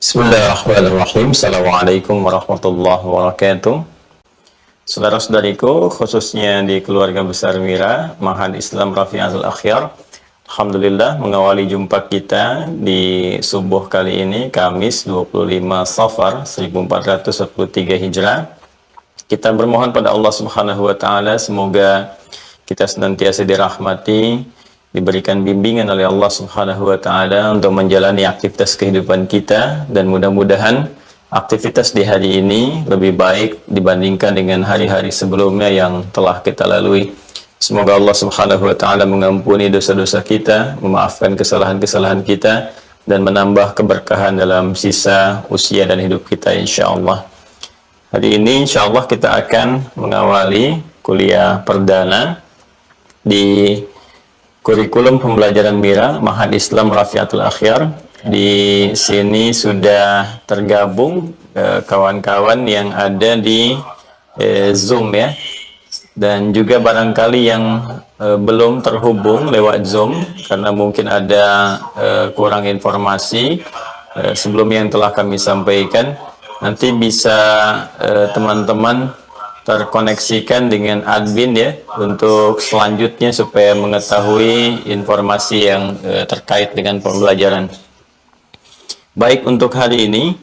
Bismillahirrahmanirrahim. Assalamualaikum warahmatullahi wabarakatuh. Saudara-saudariku, khususnya di keluarga besar Mira, Mahad Islam Rafi'atul Akhyar, alhamdulillah mengawali jumpa kita di subuh kali ini, Kamis 25 Safar 1443 Hijrah. Kita bermohon pada Allah Subhanahu wa taala semoga kita senantiasa dirahmati, diberikan bimbingan oleh Allah Subhanahu wa taala untuk menjalani aktivitas kehidupan kita, dan mudah-mudahan aktivitas di hari ini lebih baik dibandingkan dengan hari-hari sebelumnya yang telah kita lalui. Semoga Allah Subhanahu wa taala mengampuni dosa-dosa kita, memaafkan kesalahan-kesalahan kita, dan menambah keberkahan dalam sisa usia dan hidup kita insyaallah. Hari ini insyaallah kita akan mengawali kuliah perdana di kurikulum pembelajaran Mira, Mahad Islam Rafi'atul Akhyar. Di sini sudah tergabung kawan-kawan yang ada di Zoom ya. Dan juga barangkali yang belum terhubung lewat Zoom karena mungkin ada kurang informasi sebelum yang telah kami sampaikan. Nanti bisa teman-teman terkoneksikan dengan admin ya untuk selanjutnya supaya mengetahui informasi yang terkait dengan pembelajaran. Baik, untuk hari ini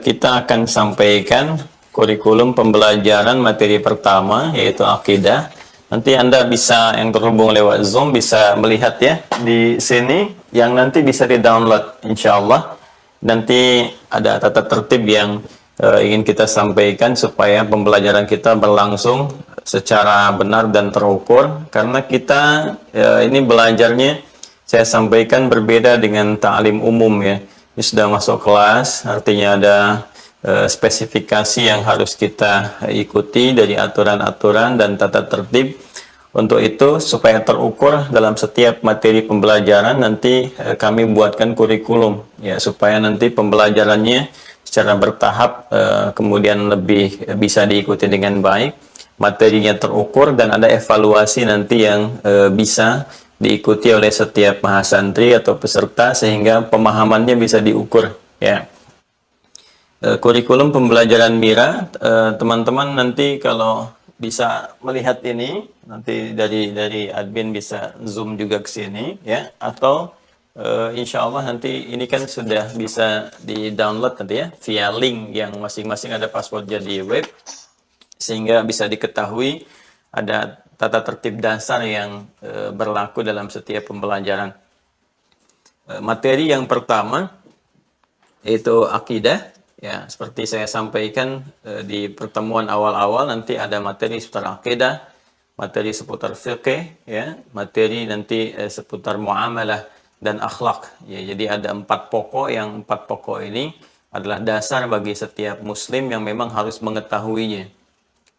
kita akan sampaikan kurikulum pembelajaran materi pertama yaitu akidah. Nanti Anda bisa yang terhubung lewat Zoom bisa melihat ya di sini yang nanti bisa di-download insyaallah. Nanti ada tata tertib yang ingin kita sampaikan supaya pembelajaran kita berlangsung secara benar dan terukur, karena kita ini belajarnya saya sampaikan berbeda dengan ta'lim umum ya. Ini sudah masuk kelas, artinya ada spesifikasi yang harus kita ikuti dari aturan-aturan dan tata tertib. Untuk itu supaya terukur dalam setiap materi pembelajaran nanti kami buatkan kurikulum ya, supaya nanti pembelajarannya secara bertahap kemudian lebih bisa diikuti dengan baik, materinya terukur, dan ada evaluasi nanti yang bisa diikuti oleh setiap mahasantri atau peserta sehingga pemahamannya bisa diukur ya. Kurikulum pembelajaran Mira, teman-teman nanti kalau bisa melihat ini nanti dari admin bisa zoom juga ke sini ya, atau insya Allah nanti ini kan sudah bisa di-download nanti ya via link yang masing-masing ada passwordnya di web, sehingga bisa diketahui ada tata tertib dasar yang berlaku dalam setiap pembelajaran. Materi yang pertama yaitu akidah ya, seperti saya sampaikan di pertemuan awal-awal, nanti ada materi seputar akidah, materi seputar fiqh ya, materi nanti seputar muamalah dan akhlak ya. Jadi ada 4 pokok, yang 4 pokok ini adalah dasar bagi setiap muslim yang memang harus mengetahuinya,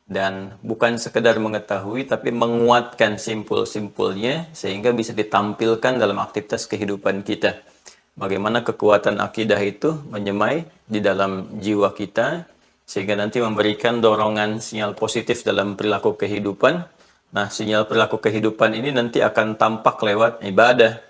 dan bukan sekedar mengetahui tapi menguatkan simpul-simpulnya sehingga bisa ditampilkan dalam aktivitas kehidupan kita. Bagaimana kekuatan akidah itu menyemai di dalam jiwa kita sehingga nanti memberikan dorongan sinyal positif dalam perilaku kehidupan. Nah, sinyal perilaku kehidupan ini nanti akan tampak lewat ibadah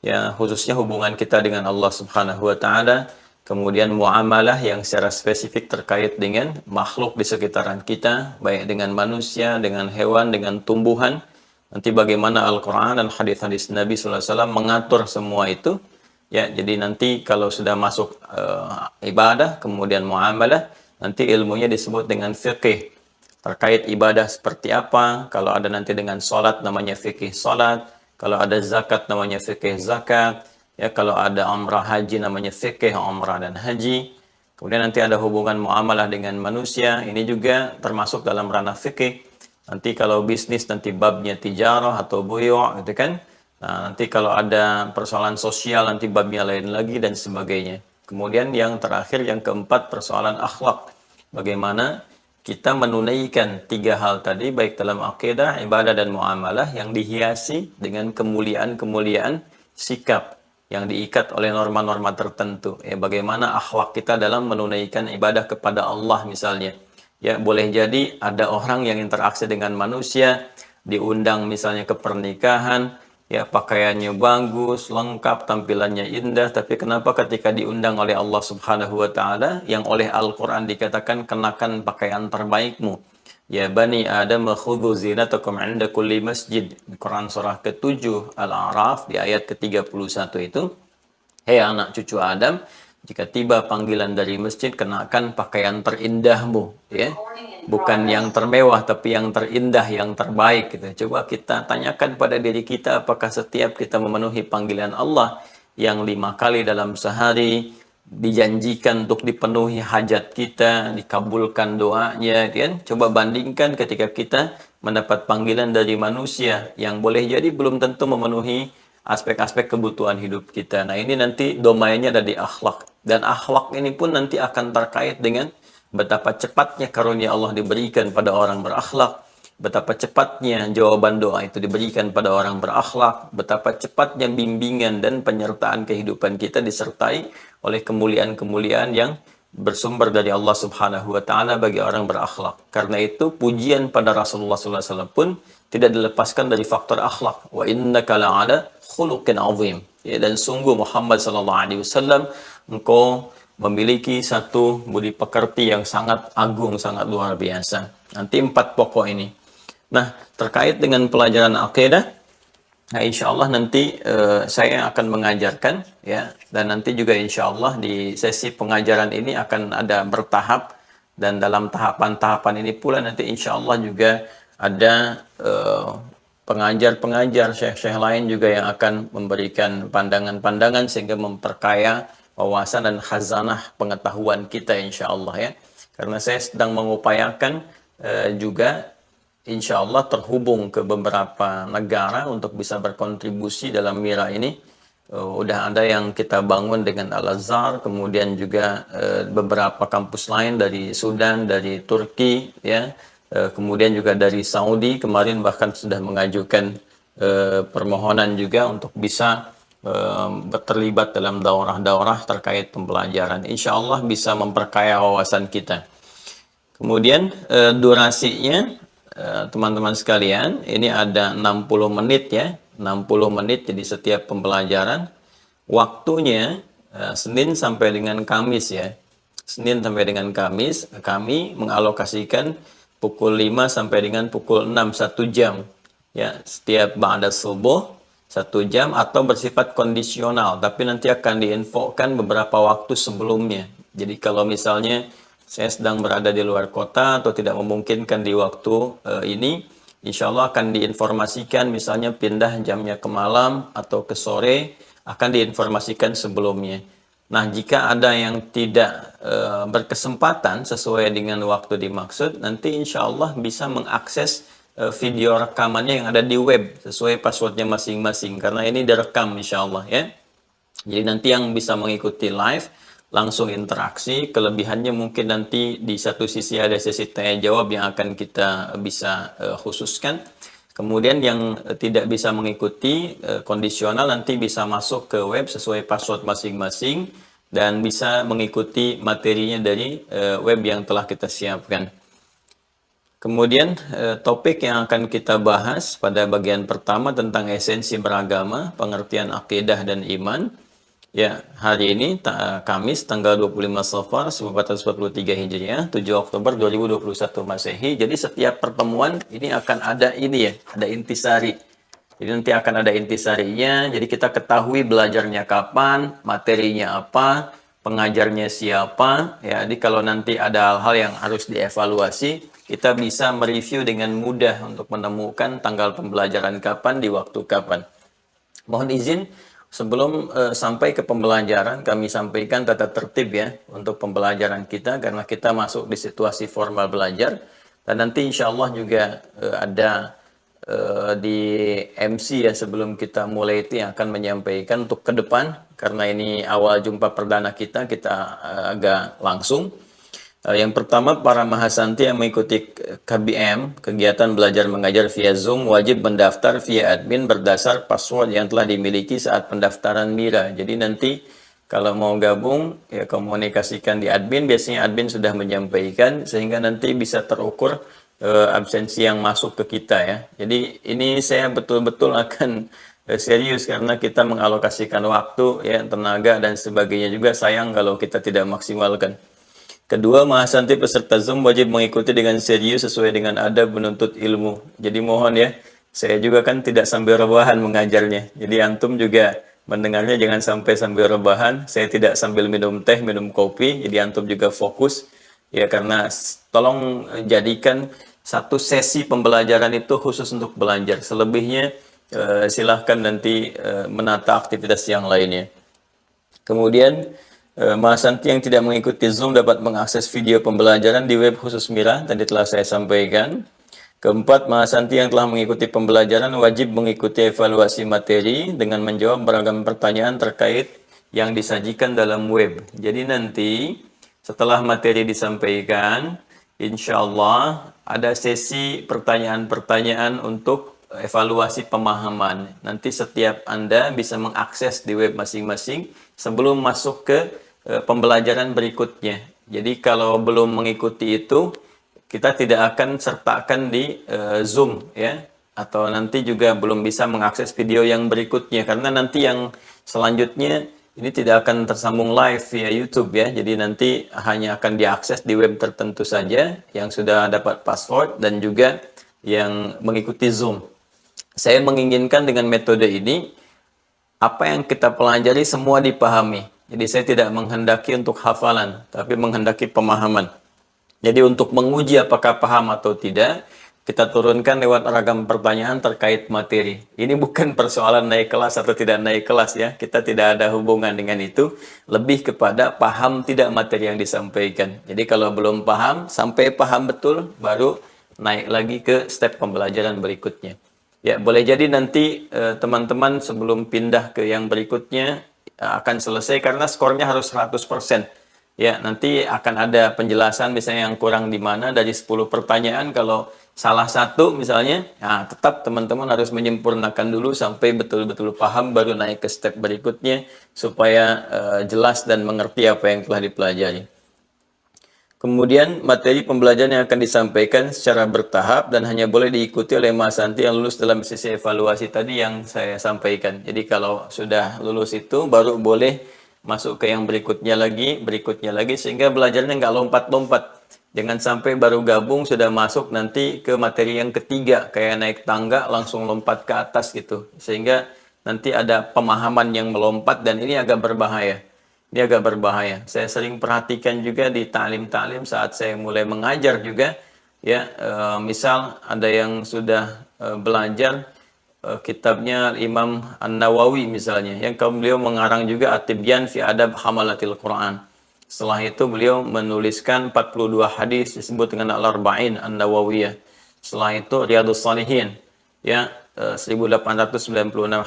ya, khususnya hubungan kita dengan Allah Subhanahu wa taala, kemudian muamalah yang secara spesifik terkait dengan makhluk di sekitaran kita, baik dengan manusia, dengan hewan, dengan tumbuhan. Nanti bagaimana Al-Qur'an dan hadis-hadis Nabi sallallahu alaihi wasallam mengatur semua itu ya. Jadi nanti kalau sudah masuk ibadah kemudian muamalah, nanti ilmunya disebut dengan fiqih. Terkait ibadah seperti apa, kalau ada nanti dengan sholat namanya fiqih sholat, kalau ada zakat namanya fikih zakat ya, kalau ada umrah haji namanya fikih umrah dan haji. Kemudian nanti ada hubungan muamalah dengan manusia, ini juga termasuk dalam ranah fikih. Nanti kalau bisnis nanti babnya tijarah atau buyu' gitu kan. Nah, nanti kalau ada persoalan sosial nanti babnya lain lagi dan sebagainya. Kemudian yang terakhir, yang keempat, persoalan akhlak. Bagaimana kita menunaikan 3 hal tadi, baik dalam akidah, ibadah, dan muamalah, yang dihiasi dengan kemuliaan-kemuliaan sikap yang diikat oleh norma-norma tertentu. Ya, bagaimana akhlak kita dalam menunaikan ibadah kepada Allah misalnya. Ya, boleh jadi ada orang yang interaksi dengan manusia, diundang misalnya ke pernikahan, ya pakaiannya bagus, lengkap, tampilannya indah, tapi kenapa ketika diundang oleh Allah Subhanahu wa taala yang oleh Al-Qur'an dikatakan kenakan pakaian terbaikmu. Ya bani Adam khudhu zinatakum 'inda kulli masjid. Quran surah ke-7 Al-A'raf di ayat ke-31 itu, hei anak cucu Adam, jika tiba panggilan dari masjid, kenakan pakaian terindahmu, ya. Bukan yang termewah, tapi yang terindah, yang terbaik gitu. Coba kita tanyakan pada diri kita, apakah setiap kita memenuhi panggilan Allah yang 5 kali dalam sehari, dijanjikan untuk dipenuhi hajat kita, dikabulkan doanya, kan? Coba bandingkan ketika kita mendapat panggilan dari manusia yang boleh jadi belum tentu memenuhi aspek-aspek kebutuhan hidup kita. Nah, ini nanti domainnya ada di akhlak. Dan akhlak ini pun nanti akan terkait dengan betapa cepatnya karunia Allah diberikan pada orang berakhlak, betapa cepatnya jawaban doa itu diberikan pada orang berakhlak, betapa cepatnya bimbingan dan penyertaan kehidupan kita disertai oleh kemuliaan-kemuliaan yang bersumber dari Allah Subhanahu wa taala bagi orang berakhlak. Karena itu pujian pada Rasulullah sallallahu alaihi wasallam pun tidak dilepaskan dari faktor akhlak. Wa innaka la'ala khuluqin azim. Ya, dan sungguh Muhammad sallallahu alaihi wasallam, engkau memiliki satu budi pekerti yang sangat agung, sangat luar biasa. Nanti 4 pokok ini. Nah, terkait dengan pelajaran akidah, nah insya Allah nanti saya akan mengajarkan, ya, dan nanti juga insya Allah di sesi pengajaran ini akan ada bertahap, dan dalam tahapan-tahapan ini pula nanti insya Allah juga ada pengajar-pengajar, syekh-syekh lain juga yang akan memberikan pandangan-pandangan sehingga memperkaya wawasan dan khazanah pengetahuan kita insya Allah, ya. Karena saya sedang mengupayakan juga insya Allah terhubung ke beberapa negara untuk bisa berkontribusi dalam Mira ini. Udah ada yang kita bangun dengan Al-Azhar, kemudian juga beberapa kampus lain dari Sudan, dari Turki, ya, kemudian juga dari Saudi. Kemarin bahkan sudah mengajukan permohonan juga untuk bisa terlibat dalam daurah-daurah terkait pembelajaran. Insya Allah bisa memperkaya wawasan kita. Kemudian durasinya, teman-teman sekalian, ini ada 60 menit, ya, 60 menit jadi setiap pembelajaran. Waktunya Senin sampai dengan Kamis, ya. Senin sampai dengan Kamis kami mengalokasikan pukul 5 sampai dengan pukul 6, 1 jam, ya, setiap ba'da subuh 1 jam, atau bersifat kondisional, tapi nanti akan diinfokan beberapa waktu sebelumnya. Jadi kalau misalnya saya sedang berada di luar kota atau tidak memungkinkan di waktu ini, insya Allah akan diinformasikan, misalnya pindah jamnya ke malam atau ke sore, akan diinformasikan sebelumnya. Nah, jika ada yang tidak berkesempatan sesuai dengan waktu dimaksud, nanti insya Allah bisa mengakses video rekamannya yang ada di web sesuai passwordnya masing-masing, karena ini direkam insya Allah, ya. Jadi nanti yang bisa mengikuti live langsung interaksi. Kelebihannya mungkin nanti di satu sisi ada sesi tanya jawab yang akan kita bisa khususkan. Kemudian yang tidak bisa mengikuti kondisional nanti bisa masuk ke web sesuai password masing-masing dan bisa mengikuti materinya dari web yang telah kita siapkan. Kemudian topik yang akan kita bahas pada bagian pertama tentang esensi beragama, pengertian akidah dan iman. Ya, hari ini Kamis tanggal 25 Safar 1443 Hijriah, 7 Oktober 2021 Masehi. Jadi setiap pertemuan ini akan ada ini, ya, ada intisari. Jadi nanti akan ada intisarinya. Jadi kita ketahui belajarnya kapan, materinya apa, pengajarnya siapa, ya. Jadi kalau nanti ada hal-hal yang harus dievaluasi, kita bisa mereview dengan mudah untuk menemukan tanggal pembelajaran kapan, di waktu kapan. Mohon izin, sebelum sampai ke pembelajaran, kami sampaikan tata tertib, ya, untuk pembelajaran kita, karena kita masuk di situasi formal belajar. Dan nanti insya Allah juga ada di MC, ya, sebelum kita mulai itu yang akan menyampaikan untuk ke depan, karena ini awal jumpa perdana kita agak langsung. Yang pertama, para mahasanti yang mengikuti KBM, kegiatan belajar mengajar via Zoom, wajib mendaftar via admin berdasar password yang telah dimiliki saat pendaftaran Mira. Jadi nanti kalau mau gabung, ya, komunikasikan di admin. Biasanya admin sudah menyampaikan, sehingga nanti bisa terukur absensi yang masuk ke kita, ya. Jadi ini saya betul-betul akan serius karena kita mengalokasikan waktu, ya, tenaga dan sebagainya juga sayang kalau kita tidak maksimalkan. Kedua, Mahasanti peserta Zoom wajib mengikuti dengan serius sesuai dengan adab menuntut ilmu. Jadi mohon ya, saya juga kan tidak sambil rebahan mengajarnya. Jadi antum juga mendengarnya jangan sampai sambil rebahan. Saya tidak sambil minum teh, minum kopi. Jadi antum juga fokus. Ya karena tolong jadikan satu sesi pembelajaran itu khusus untuk belajar. Selebihnya silahkan nanti menata aktivitas yang lainnya. Kemudian Mahasanti yang tidak mengikuti Zoom dapat mengakses video pembelajaran di web khusus Mira, tadi telah saya sampaikan. Keempat, Mahasanti yang telah mengikuti pembelajaran wajib mengikuti evaluasi materi dengan menjawab beragam pertanyaan terkait yang disajikan dalam web. Jadi nanti setelah materi disampaikan, insya Allah ada sesi pertanyaan-pertanyaan untuk evaluasi pemahaman. Nanti setiap Anda bisa mengakses di web masing-masing sebelum masuk ke pembelajaran berikutnya. Jadi kalau belum mengikuti itu, kita tidak akan sertakan di Zoom ya, atau nanti juga belum bisa mengakses video yang berikutnya karena nanti yang selanjutnya ini tidak akan tersambung live via YouTube ya. Jadi nanti hanya akan diakses di web tertentu saja yang sudah dapat password dan juga yang mengikuti Zoom. Saya menginginkan dengan metode ini apa yang kita pelajari semua dipahami. Jadi saya tidak menghendaki untuk hafalan, tapi menghendaki pemahaman. Jadi untuk menguji apakah paham atau tidak, kita turunkan lewat ragam pertanyaan terkait materi. Ini bukan persoalan naik kelas atau tidak naik kelas ya. Kita tidak ada hubungan dengan itu. Lebih kepada paham tidak materi yang disampaikan. Jadi kalau belum paham, sampai paham betul, baru naik lagi ke step pembelajaran berikutnya. Ya, boleh jadi nanti teman-teman sebelum pindah ke yang berikutnya akan selesai karena skornya harus 100%. Ya, nanti akan ada penjelasan misalnya yang kurang di mana dari 10 pertanyaan kalau salah satu misalnya, nah tetap teman-teman harus menyempurnakan dulu sampai betul-betul paham baru naik ke step berikutnya supaya jelas dan mengerti apa yang telah dipelajari. Kemudian materi pembelajaran yang akan disampaikan secara bertahap dan hanya boleh diikuti oleh Mahasanti yang lulus dalam sesi evaluasi tadi yang saya sampaikan. Jadi kalau sudah lulus itu baru boleh masuk ke yang berikutnya lagi sehingga belajarnya nggak lompat-lompat. Jangan sampai baru gabung sudah masuk nanti ke materi yang ketiga kayak naik tangga langsung lompat ke atas gitu. Sehingga nanti ada pemahaman yang melompat dan ini agak berbahaya. Ini agak berbahaya. Saya sering perhatikan juga di ta'lim-ta'lim saat saya mulai mengajar juga, ya, misal ada yang sudah belajar kitabnya Imam An-Nawawi misalnya, yang beliau mengarang juga At-Tibyan fi Adab Hamalatil Quran. Setelah itu beliau menuliskan 42 hadis disebut dengan Al-Arba'in An-Nawawiyah. Setelah itu Riyadhus Shalihin, ya, 1896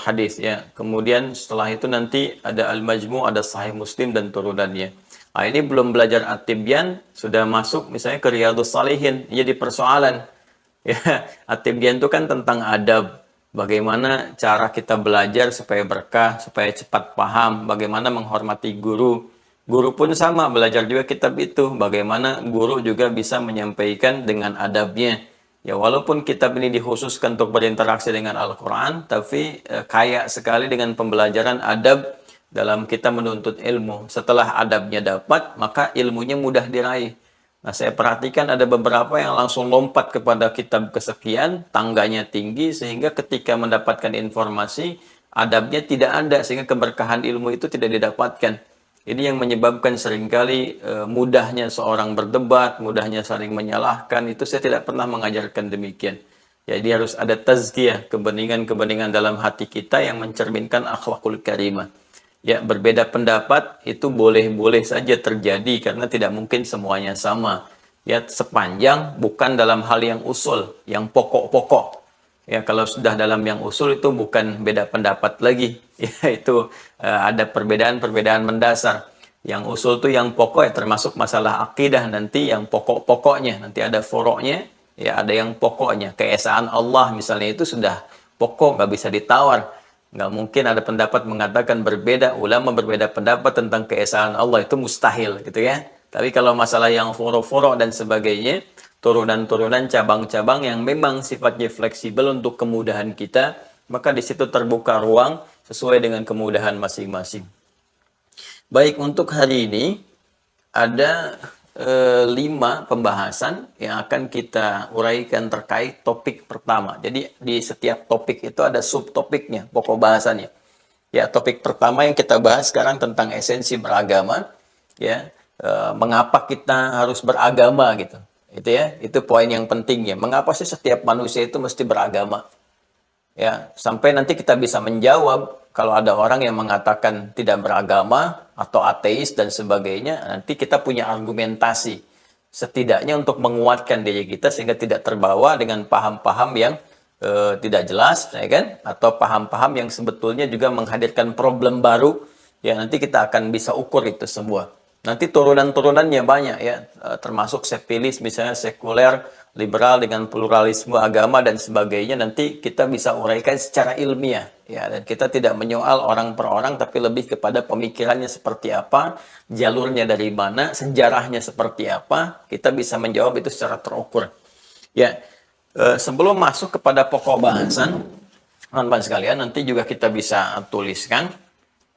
hadis ya. Kemudian setelah itu nanti ada Al-Majmu', ada Sahih Muslim dan turunannya. Nah, ini belum belajar At-Tibyan sudah masuk misalnya ke Riyadhus Shalihin, jadi persoalan. Ya, At-Tibyan itu kan tentang adab. Bagaimana cara kita belajar supaya berkah, supaya cepat paham, bagaimana menghormati guru. Guru pun sama, belajar juga kitab itu. Bagaimana guru juga bisa menyampaikan dengan adabnya. Ya, walaupun kitab ini dikhususkan untuk berinteraksi dengan Al-Quran, tapi kaya sekali dengan pembelajaran adab dalam kita menuntut ilmu. Setelah adabnya dapat, maka ilmunya mudah diraih. Nah, saya perhatikan ada beberapa yang langsung lompat kepada kitab kesekian, tangganya tinggi, sehingga ketika mendapatkan informasi, adabnya tidak ada, sehingga keberkahan ilmu itu tidak didapatkan. Ini yang menyebabkan seringkali mudahnya seorang berdebat, mudahnya saling menyalahkan. Itu saya tidak pernah mengajarkan demikian. Jadi harus ada tazkiyah, kebeningan-kebeningan dalam hati kita yang mencerminkan akhlakul karimah. Ya, berbeda pendapat itu boleh-boleh saja terjadi karena tidak mungkin semuanya sama. Ya, sepanjang bukan dalam hal yang usul, yang pokok-pokok. Ya, kalau sudah dalam yang usul itu bukan beda pendapat lagi. Ya, itu ada perbedaan-perbedaan mendasar. Yang usul itu yang pokok ya, termasuk masalah akidah nanti yang pokok-pokoknya. Nanti ada furuknya, ya ada yang pokoknya. Keesaan Allah misalnya itu sudah pokok, nggak bisa ditawar. Nggak mungkin ada pendapat mengatakan berbeda, ulama berbeda pendapat tentang keesaan Allah, itu mustahil gitu ya. Tapi kalau masalah yang furuk-furuk dan sebagainya, turunan-turunan cabang-cabang yang memang sifatnya fleksibel untuk kemudahan kita, maka di situ terbuka ruang sesuai dengan kemudahan masing-masing. Baik, untuk hari ini ada 5 pembahasan yang akan kita uraikan terkait topik pertama. Jadi di setiap topik itu ada subtopiknya, pokok bahasannya. Ya, topik pertama yang kita bahas sekarang tentang esensi beragama, ya, mengapa kita harus beragama gitu. Itu ya, itu poin yang penting ya. Mengapa sih setiap manusia itu mesti beragama? Ya, sampai nanti kita bisa menjawab kalau ada orang yang mengatakan tidak beragama atau ateis dan sebagainya, nanti kita punya argumentasi setidaknya untuk menguatkan diri kita sehingga tidak terbawa dengan paham-paham yang tidak jelas, ya kan? Atau paham-paham yang sebetulnya juga menghadirkan problem baru, ya nanti kita akan bisa ukur itu semua. Nanti turunan-turunannya banyak ya, termasuk sepilis misalnya sekuler, liberal dengan pluralisme agama dan sebagainya, nanti kita bisa uraikan secara ilmiah ya, dan kita tidak menyoal orang per orang tapi lebih kepada pemikirannya seperti apa, jalurnya dari mana, sejarahnya seperti apa, kita bisa menjawab itu secara terukur. Ya, sebelum masuk kepada pokok bahasan, teman-teman sekalian, nanti juga kita bisa tuliskan.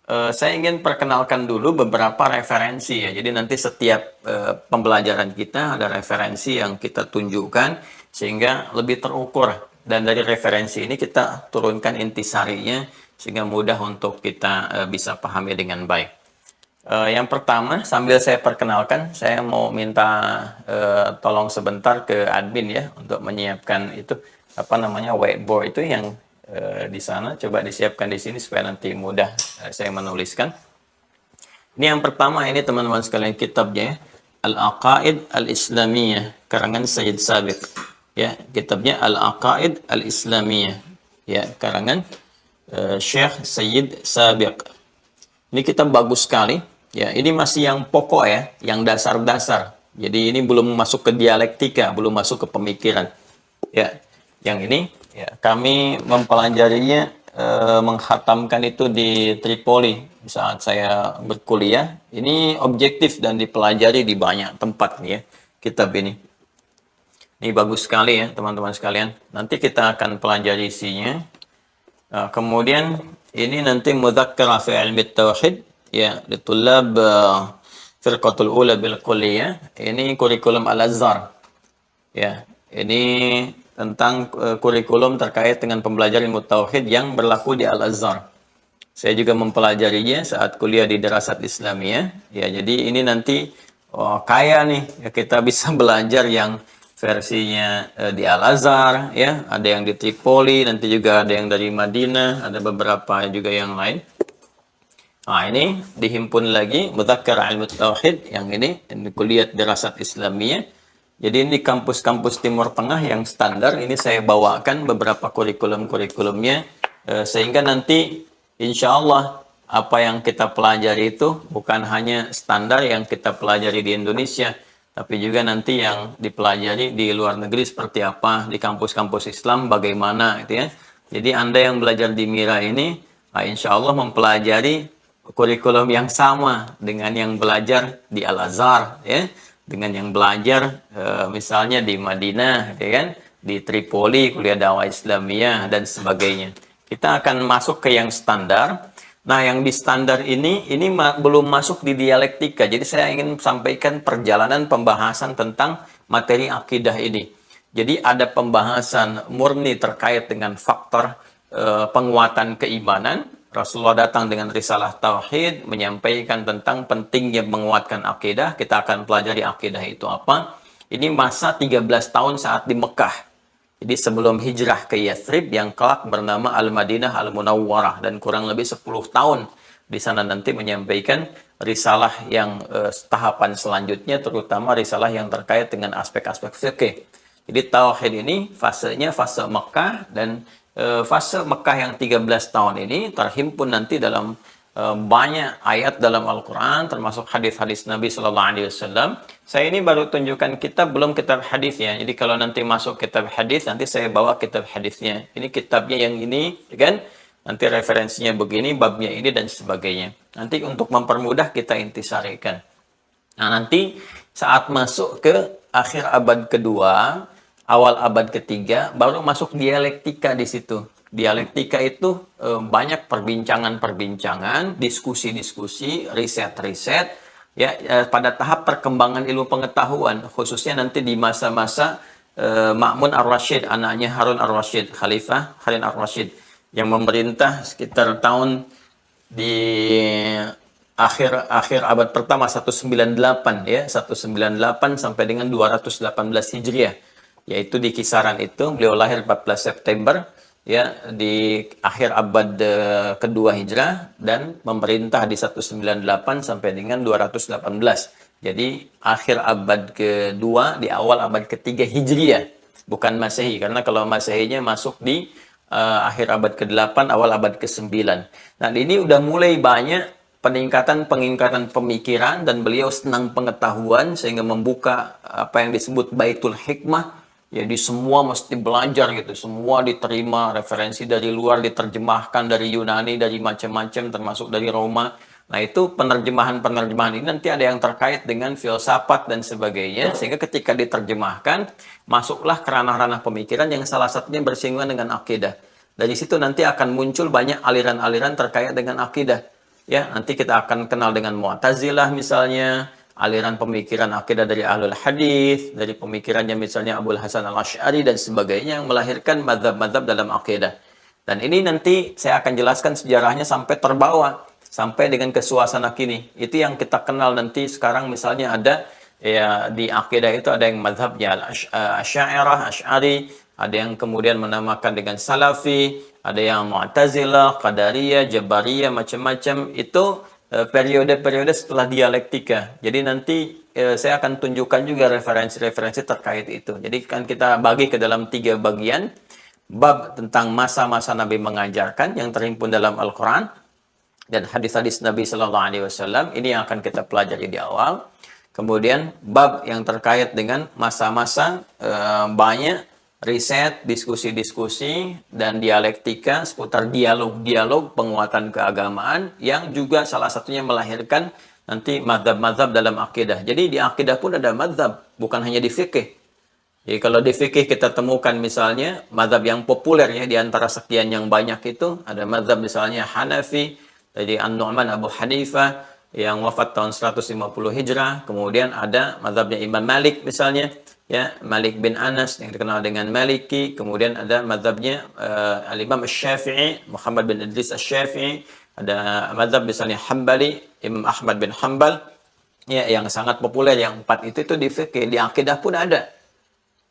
Saya ingin perkenalkan dulu beberapa referensi ya. Jadi nanti setiap pembelajaran kita ada referensi yang kita tunjukkan sehingga lebih terukur. Dan dari referensi ini kita turunkan intisarinya sehingga mudah untuk kita bisa pahami dengan baik. Yang pertama, sambil saya perkenalkan, saya mau minta tolong sebentar ke admin ya untuk menyiapkan itu apa namanya whiteboard itu yang di sana, coba disiapkan di sini supaya nanti mudah saya menuliskan. Ini yang pertama, ini teman-teman sekalian kitabnya, Al-Aqaid Al-Islamiyah, karangan Sayyid Sabiq. Ya, kitabnya Al-Aqaid Al-Islamiyah. Ya, karangan Syekh Sayyid Sabiq. Ini kitab bagus sekali. Ya, ini masih yang pokok ya, yang dasar-dasar. Jadi ini belum masuk ke dialektika, belum masuk ke pemikiran. Ya, yang ini ya, kami mempelajarinya, menghatamkan itu di Tripoli saat saya berkuliah. Ini objektif dan dipelajari di banyak tempat nih ya, kitab ini. Ini bagus sekali ya teman-teman sekalian. Nanti kita akan pelajari isinya. Kemudian ini nanti Mudzakkar fi Ilmi Tauhid ya, litulab Firqatul Ula bil Kulliyah. Ini kurikulum Al-Azhar. Ya, ini tentang kurikulum terkait dengan pembelajaran ilmu tauhid yang berlaku di Al-Azhar. Saya juga mempelajarinya saat kuliah di Darasat Islamiyah. Ya, jadi ini nanti kaya nih ya, kita bisa belajar yang versinya di Al-Azhar ya, ada yang di Tripoli, nanti juga ada yang dari Madinah, ada beberapa juga yang lain. Nah, ini dihimpun lagi Mudzakkar Ilmu Tauhid yang ini kuliah Darasat Islamiyah. Jadi ini di kampus-kampus Timur Tengah yang standar, ini saya bawakan beberapa kurikulum-kurikulumnya, sehingga nanti insya Allah apa yang kita pelajari itu bukan hanya standar yang kita pelajari di Indonesia, tapi juga nanti yang dipelajari di luar negeri seperti apa, di kampus-kampus Islam bagaimana gitu ya. Jadi Anda yang belajar di MIRA ini, insya Allah mempelajari kurikulum yang sama dengan yang belajar di Al-Azhar ya, dengan yang belajar misalnya di Madinah, ya kan, di Tripoli, kuliah dakwah Islamiyah dan sebagainya. Kita akan masuk ke yang standar. Nah, yang di standar ini belum masuk di dialektika. Jadi saya ingin sampaikan perjalanan pembahasan tentang materi akidah ini. Jadi ada pembahasan murni terkait dengan faktor penguatan keimanan. Rasulullah datang dengan risalah tauhid, menyampaikan tentang pentingnya menguatkan akidah. Kita akan pelajari akidah itu apa. Ini masa 13 tahun saat di Mekah. Jadi sebelum hijrah ke Yathrib yang kelak bernama Al-Madinah Al-Munawwarah, dan kurang lebih 10 tahun di sana nanti menyampaikan risalah yang tahapan selanjutnya, terutama risalah yang terkait dengan aspek-aspek fikih. Jadi tauhid ini fasenya fase Mekah, dan fase Mekah yang 13 tahun ini terhimpun nanti dalam banyak ayat dalam Al-Quran, termasuk hadis-hadis Nabi Sallallahu Alaihi Wasallam. Saya ini baru tunjukkan kitab, belum kitab hadisnya. Jadi kalau nanti masuk kitab hadis, nanti saya bawa kitab hadisnya. Ini kitabnya yang ini, kan? Nanti referensinya begini, babnya ini dan sebagainya. Nanti untuk mempermudah kita intisarikan. Nah, nanti saat masuk ke akhir abad kedua, awal abad ketiga, baru masuk dialektika di situ. Dialektika itu banyak perbincangan-perbincangan, diskusi-diskusi, riset-riset, ya pada tahap perkembangan ilmu pengetahuan, khususnya nanti di masa-masa Ma'mun ar-Rasyid, anaknya Harun ar-Rasyid, Khalifah Harun ar-Rasyid, yang memerintah sekitar tahun di akhir akhir abad pertama 198 ya, 198 sampai dengan 218 Hijriah, yaitu di kisaran itu beliau lahir 14 September ya, di akhir abad kedua Hijrah, dan memerintah di 198 sampai dengan 218. Jadi akhir abad kedua di awal abad ketiga Hijriah, bukan Masehi, karena kalau Masehinya masuk di akhir abad ke-8 awal abad ke-9. Nah, ini udah mulai banyak peningkatan pemikiran, dan beliau senang pengetahuan sehingga membuka apa yang disebut Baitul Hikmah. Jadi semua mesti belajar gitu, semua diterima, referensi dari luar diterjemahkan, dari Yunani, dari macam-macam, termasuk dari Roma. Nah, itu penerjemahan-penerjemahan ini nanti ada yang terkait dengan filsafat dan sebagainya, sehingga ketika diterjemahkan, masuklah ke ranah-ranah pemikiran yang salah satunya bersinggungan dengan akidah. Dari situ nanti akan muncul banyak aliran-aliran terkait dengan akidah. Ya, nanti kita akan kenal dengan Mu'tazilah misalnya, aliran pemikiran akidah dari Ahlul Hadis, dari pemikirannya misalnya Abul Hasan Al-Asy'ari dan sebagainya, yang melahirkan mazhab-mazhab dalam akidah. Dan ini nanti saya akan jelaskan sejarahnya sampai terbawa, sampai dengan ke suasana kini. Itu yang kita kenal nanti sekarang, misalnya ada ya di akidah itu ada yang mazhabnya Asy'ariyah, Asy'ari, ada yang kemudian menamakan dengan Salafi, ada yang Mu'tazilah, Qadariyah, Jabariyah, macam-macam. Itu periode-periode setelah dialektika. Jadi nanti saya akan tunjukkan juga referensi-referensi terkait itu. Jadi kan kita bagi ke dalam 3 bagian. Bab tentang masa-masa Nabi mengajarkan yang terhimpun dalam Al-Quran dan hadis-hadis Nabi Sallallahu Alaihi Wasallam. Ini yang akan kita pelajari di awal. Kemudian bab yang terkait dengan masa-masa banyak riset, diskusi-diskusi, dan dialektika seputar dialog-dialog penguatan keagamaan, yang juga salah satunya melahirkan nanti mazhab-mazhab dalam akidah. Jadi di akidah pun ada mazhab, bukan hanya di fikih. Jadi kalau di fikih kita temukan misalnya mazhab yang populer ya, di antara sekian yang banyak itu ada mazhab misalnya Hanafi, jadi An-Nu'man Abu Hanifah yang wafat tahun 150 Hijrah. Kemudian ada mazhabnya Imam Malik misalnya, ya, Malik bin Anas yang dikenal dengan Maliki. Kemudian ada mazhabnya Al-Imam Asy-Syafi'i, Muhammad bin Idris Asy-Syafi'i. Ada mazhab misalnya Hambali, Imam Ahmad bin Hambal, ya, yang sangat populer. Yang 4 itu di fikih. Di akidah pun ada.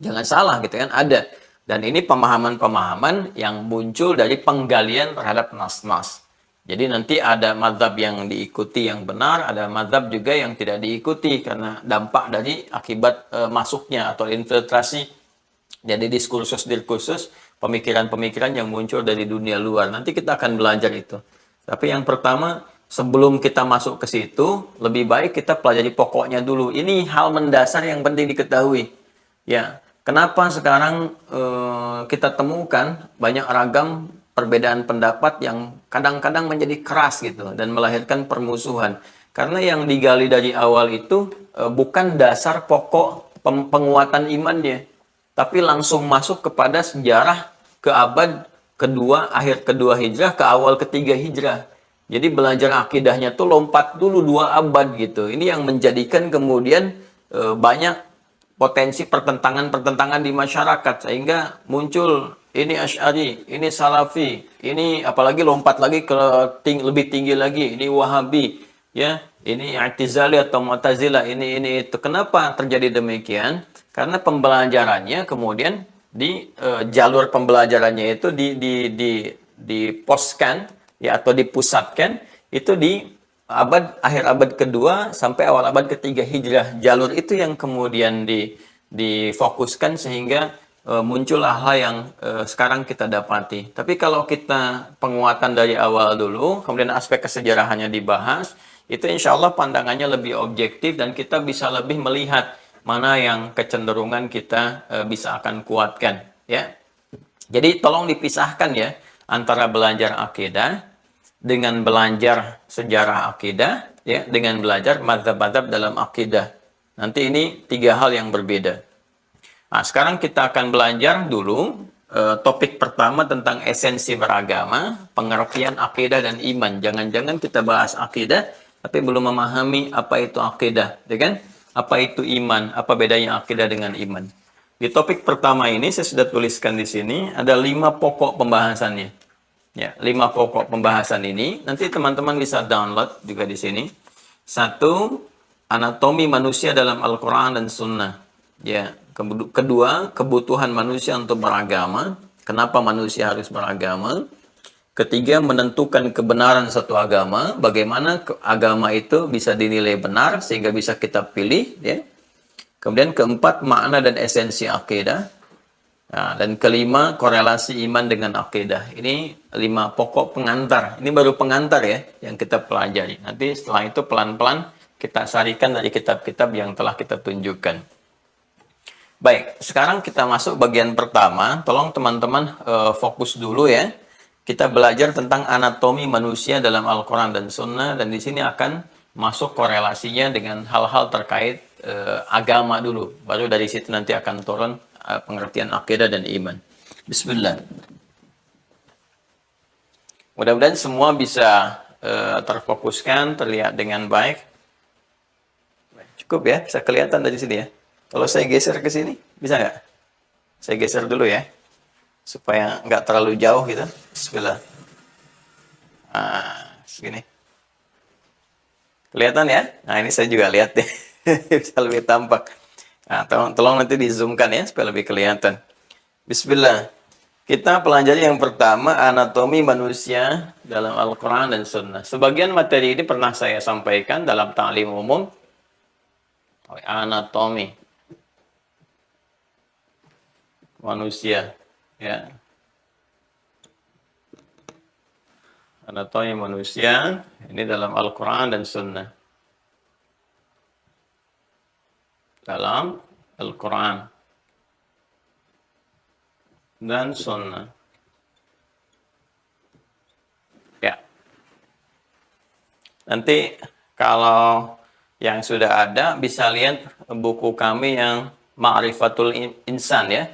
Jangan salah gitu kan, ada. Dan ini pemahaman-pemahaman yang muncul dari penggalian terhadap nas-nas. Jadi nanti ada mazhab yang diikuti yang benar, ada mazhab juga yang tidak diikuti karena dampak dari akibat masuknya atau infiltrasi jadi diskursus-diskursus, pemikiran-pemikiran yang muncul dari dunia luar. Nanti kita akan belajar itu. Tapi yang pertama, sebelum kita masuk ke situ, lebih baik kita pelajari pokoknya dulu. Ini hal mendasar yang penting diketahui. Ya, kenapa sekarang kita temukan banyak ragam perbedaan pendapat yang kadang-kadang menjadi keras gitu dan melahirkan permusuhan? Karena yang digali dari awal itu bukan dasar pokok penguatan imannya, tapi langsung masuk kepada sejarah ke abad kedua, akhir kedua Hijrah ke awal ketiga Hijrah. Jadi belajar akidahnya tuh lompat dulu 2 abad gitu. Ini yang menjadikan kemudian banyak potensi pertentangan-pertentangan di masyarakat, sehingga muncul ini Asy'ari, ini Salafi, ini apalagi lompat lagi ke lebih tinggi lagi, ini Wahabi, ya, ini I'tizali atau Mu'tazilah, ini itu. Kenapa terjadi demikian? Karena pembelajarannya kemudian di jalur pembelajarannya itu diposkan ya, atau dipusatkan itu di akhir abad kedua sampai awal abad ketiga Hijrah. Jalur itu yang kemudian difokuskan sehingga muncullah hal yang sekarang kita dapati. Tapi kalau kita penguatan dari awal dulu, kemudian aspek kesejarahannya dibahas, itu insya Allah pandangannya lebih objektif dan kita bisa lebih melihat mana yang kecenderungan kita bisa akan kuatkan. Ya. Jadi tolong dipisahkan ya antara belajar akidah dengan belajar sejarah akidah, ya, dengan belajar mazhab-mazhab dalam akidah. Nanti ini 3 hal yang berbeda. Nah, sekarang kita akan belajar dulu topik pertama tentang esensi beragama, pengertian akidah dan iman. Jangan-jangan kita bahas akidah, tapi belum memahami apa itu akidah, ya kan? Apa itu iman? Apa bedanya akidah dengan iman? Di topik pertama ini saya sudah tuliskan di sini ada 5 pokok pembahasannya. Ya, 5 pokok pembahasan ini nanti teman-teman bisa download juga di sini. Satu, anatomi manusia dalam Al-Quran dan Sunnah. Ya, kedua, kebutuhan manusia untuk beragama. Kenapa manusia harus beragama? Ketiga, menentukan kebenaran satu agama. Bagaimana agama itu bisa dinilai benar sehingga bisa kita pilih. Ya. Kemudian keempat, makna dan esensi akidah. Nah, dan kelima, korelasi iman dengan akidah. Ini 5 pokok pengantar. Ini baru pengantar ya, yang kita pelajari. Nanti setelah itu pelan-pelan kita sarikan dari kitab-kitab yang telah kita tunjukkan. Baik, sekarang kita masuk bagian pertama. Tolong teman-teman fokus dulu ya. Kita belajar tentang anatomi manusia dalam Al-Quran dan Sunnah. Dan di sini akan masuk korelasinya dengan hal-hal terkait agama dulu. Baru dari situ nanti akan turun pengertian akidah dan iman. Bismillah. Mudah-mudahan semua bisa terfokuskan, terlihat dengan baik. Cukup ya, bisa kelihatan dari sini ya. Kalau saya geser ke sini, bisa nggak? Saya geser dulu ya, supaya nggak terlalu jauh gitu. Bismillah. Nah, segini. Kelihatan ya? Nah, ini saya juga lihat deh. Bisa lebih tampak. Nah, tolong nanti di-zoomkan ya, supaya lebih kelihatan. Bismillah. Kita pelajari yang pertama, anatomi manusia dalam Al-Quran dan Sunnah. Sebagian materi ini pernah saya sampaikan dalam ta'lim umum. Anatomi manusia. Ya. Anatomi manusia, ini dalam Al-Quran dan Sunnah. Dalam Al-Quran dan Sunnah. Ya. Nanti kalau yang sudah ada bisa lihat buku kami yang Ma'rifatul Insan ya.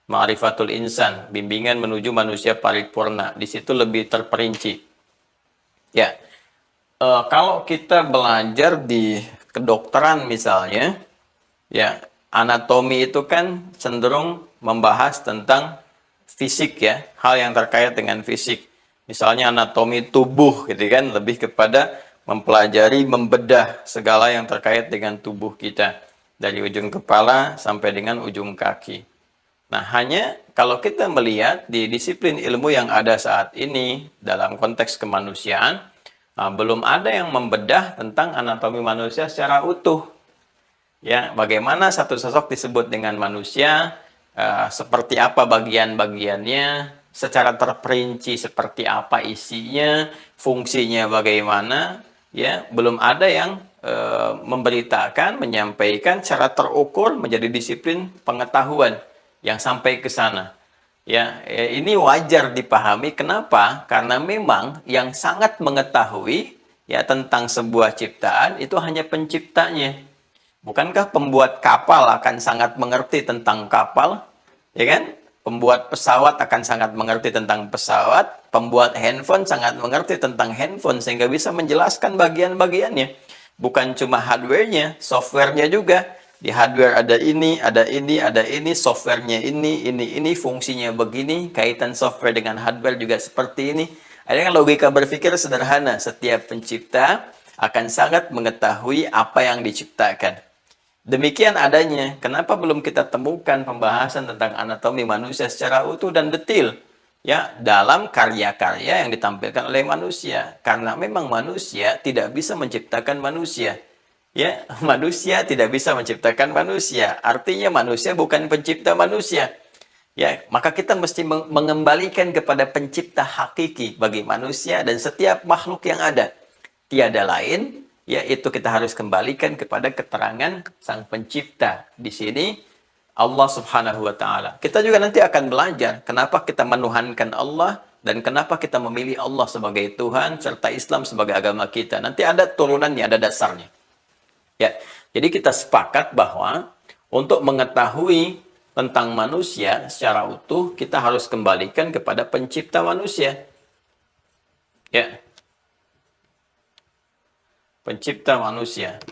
Ma'rifatul Insan, bimbingan menuju manusia paripurna. Di situ lebih terperinci. Ya. Kalau kita belajar di kedokteran misalnya, ya, anatomi itu kan cenderung membahas tentang fisik ya, hal yang terkait dengan fisik. Misalnya anatomi tubuh gitu kan, lebih kepada mempelajari, membedah segala yang terkait dengan tubuh kita. Dari ujung kepala sampai dengan ujung kaki. Nah, hanya kalau kita melihat di disiplin ilmu yang ada saat ini, dalam konteks kemanusiaan, belum ada yang membedah tentang anatomi manusia secara utuh. Ya, bagaimana satu sosok disebut dengan manusia, seperti apa bagian-bagiannya, secara terperinci seperti apa isinya, fungsinya bagaimana, ya, belum ada yang memberitakan, menyampaikan secara terukur menjadi disiplin pengetahuan yang sampai ke sana. Ya, ini wajar dipahami. Kenapa? Karena memang yang sangat mengetahui ya tentang sebuah ciptaan itu hanya penciptanya. Bukankah pembuat kapal akan sangat mengerti tentang kapal? Ya kan? Pembuat pesawat akan sangat mengerti tentang pesawat. Pembuat handphone sangat mengerti tentang handphone sehingga bisa menjelaskan bagian-bagiannya. Bukan cuma hardware-nya, software-nya juga. Di hardware ada ini, ada ini, ada ini, software-nya ini, fungsinya begini, kaitan software dengan hardware juga seperti ini. Ada kan logika berpikir sederhana, setiap pencipta akan sangat mengetahui apa yang diciptakan. Demikian adanya, kenapa belum kita temukan pembahasan tentang anatomi manusia secara utuh dan detail? Ya, dalam karya-karya yang ditampilkan oleh manusia. Karena memang manusia tidak bisa menciptakan manusia. Ya, manusia tidak bisa menciptakan manusia. Artinya manusia bukan pencipta manusia. Ya, maka kita mesti mengembalikan kepada pencipta hakiki bagi manusia dan setiap makhluk yang ada. Tiada lain, yaitu kita harus kembalikan kepada keterangan sang pencipta. Di sini Allah Subhanahu wa taala. Kita juga nanti akan belajar kenapa kita menuhankan Allah dan kenapa kita memilih Allah sebagai Tuhan serta Islam sebagai agama kita. Nanti ada turunannya, ada dasarnya. Ya, jadi kita sepakat bahwa untuk mengetahui tentang manusia secara utuh, kita harus kembalikan kepada pencipta manusia. Ya. Pencipta manusia.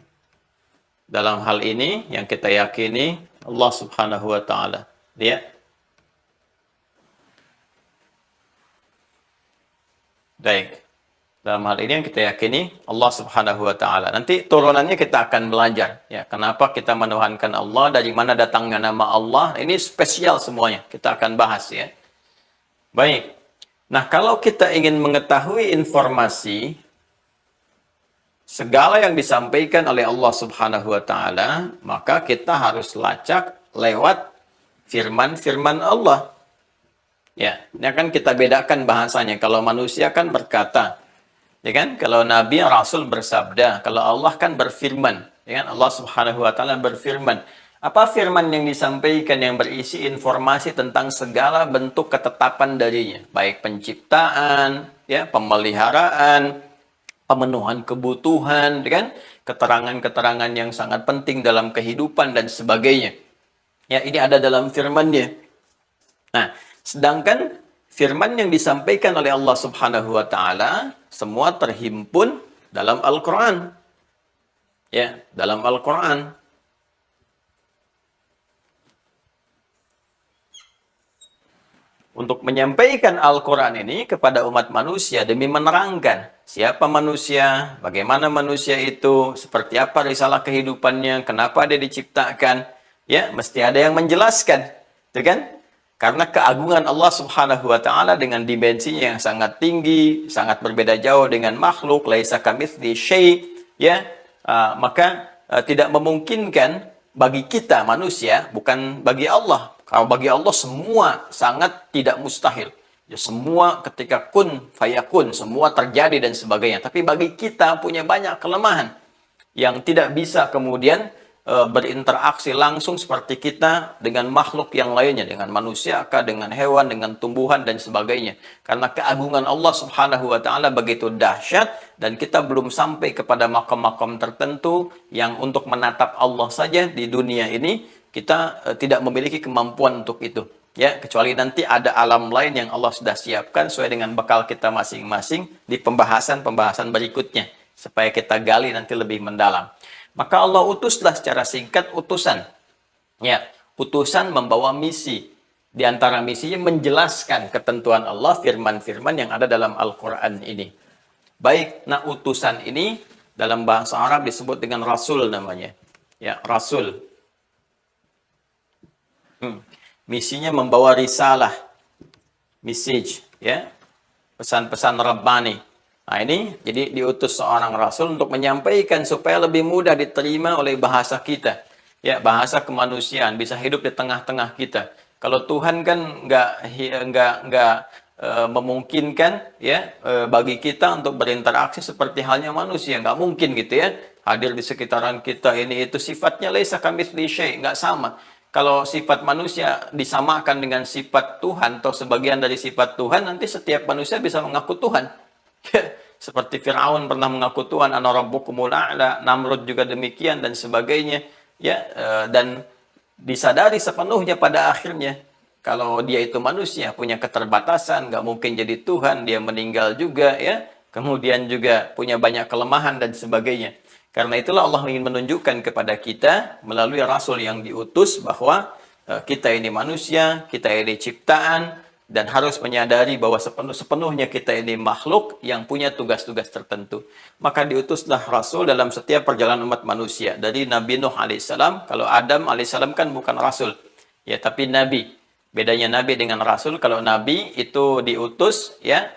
Dalam hal ini yang kita yakini Allah Subhanahu wa taala. Dia baik. Dalam hal ini yang kita yakini Allah Subhanahu wa taala. Nanti turunannya kita akan belajar ya, kenapa kita menuhankan Allah, dari mana datangnya nama Allah. Ini spesial semuanya. Kita akan bahas ya. Baik. Nah, kalau kita ingin mengetahui informasi segala yang disampaikan oleh Allah Subhanahu wa taala, maka kita harus lacak lewat firman-firman Allah. Ya, ini akan kita bedakan bahasanya. Kalau manusia kan berkata, ya kan? Kalau Nabi Rasul bersabda, kalau Allah kan berfirman, ya kan? Allah Subhanahu wa taala berfirman. Apa firman yang disampaikan yang berisi informasi tentang segala bentuk ketetapan darinya, baik penciptaan, ya, pemeliharaan, pemenuhan kebutuhan, ya kan? Keterangan-keterangan yang sangat penting dalam kehidupan dan sebagainya. Ya, ini ada dalam firman-Nya. Nah, sedangkan firman yang disampaikan oleh Allah Subhanahu wa taala semua terhimpun dalam Al-Qur'an. Ya, dalam Al-Qur'an. Untuk menyampaikan Al-Qur'an ini kepada umat manusia demi menerangkan siapa manusia, bagaimana manusia itu, seperti apa risalah kehidupannya, kenapa dia diciptakan, ya, mesti ada yang menjelaskan, gitu kan? Karena keagungan Allah Subhanahu wa taala dengan dimensinya yang sangat tinggi, sangat berbeda jauh dengan makhluk, laisa kamitsli syai', ya. Maka tidak memungkinkan bagi kita manusia, bukan bagi Allah. Kalau bagi Allah semua sangat tidak mustahil. Ya, semua ketika kun fayakun, semua terjadi dan sebagainya. Tapi bagi kita punya banyak kelemahan yang tidak bisa kemudian berinteraksi langsung seperti kita dengan makhluk yang lainnya, dengan manusia, dengan hewan, dengan tumbuhan dan sebagainya. Karena keagungan Allah Subhanahu wa taala begitu dahsyat dan kita belum sampai kepada makam-makam tertentu yang untuk menatap Allah saja di dunia ini kita tidak memiliki kemampuan untuk itu. Ya, kecuali nanti ada alam lain yang Allah sudah siapkan sesuai dengan bekal kita masing-masing di pembahasan-pembahasan berikutnya supaya kita gali nanti lebih mendalam. Maka Allah utuslah secara singkat utusan. Ya, utusan membawa misi. Di antara misinya menjelaskan ketentuan Allah, firman-firman yang ada dalam Al-Qur'an ini. Baik, nah utusan ini dalam bahasa Arab disebut dengan rasul namanya. Ya, rasul. Misinya membawa risalah, message, ya, pesan-pesan Rabbani. Nah, ini jadi diutus seorang rasul untuk menyampaikan supaya lebih mudah diterima oleh bahasa kita, ya, bahasa kemanusiaan, bisa hidup di tengah-tengah kita. Kalau Tuhan kan nggak memungkinkan, ya, bagi kita untuk berinteraksi seperti halnya manusia, nggak mungkin gitu ya, hadir di sekitaran kita ini itu sifatnya laisa kamitsli syai', nggak sama. Kalau sifat manusia disamakan dengan sifat Tuhan atau sebagian dari sifat Tuhan, nanti setiap manusia bisa mengaku Tuhan. Seperti Fir'aun pernah mengaku Tuhan, ana rabbukumul a'la, Namrud juga demikian dan sebagainya. Ya, dan disadari sepenuhnya pada akhirnya kalau dia itu manusia, punya keterbatasan, nggak mungkin jadi Tuhan, dia meninggal juga, ya. Kemudian juga punya banyak kelemahan dan sebagainya. Karena itulah Allah ingin menunjukkan kepada kita melalui Rasul yang diutus bahwa kita ini manusia, kita ini ciptaan, dan harus menyadari bahwa sepenuhnya kita ini makhluk yang punya tugas-tugas tertentu. Maka diutuslah Rasul dalam setiap perjalanan umat manusia. Dari Nabi Nuh alaihissalam, kalau Adam alaihissalam kan bukan Rasul, ya, tapi Nabi. Bedanya Nabi dengan Rasul, kalau Nabi itu diutus, ya,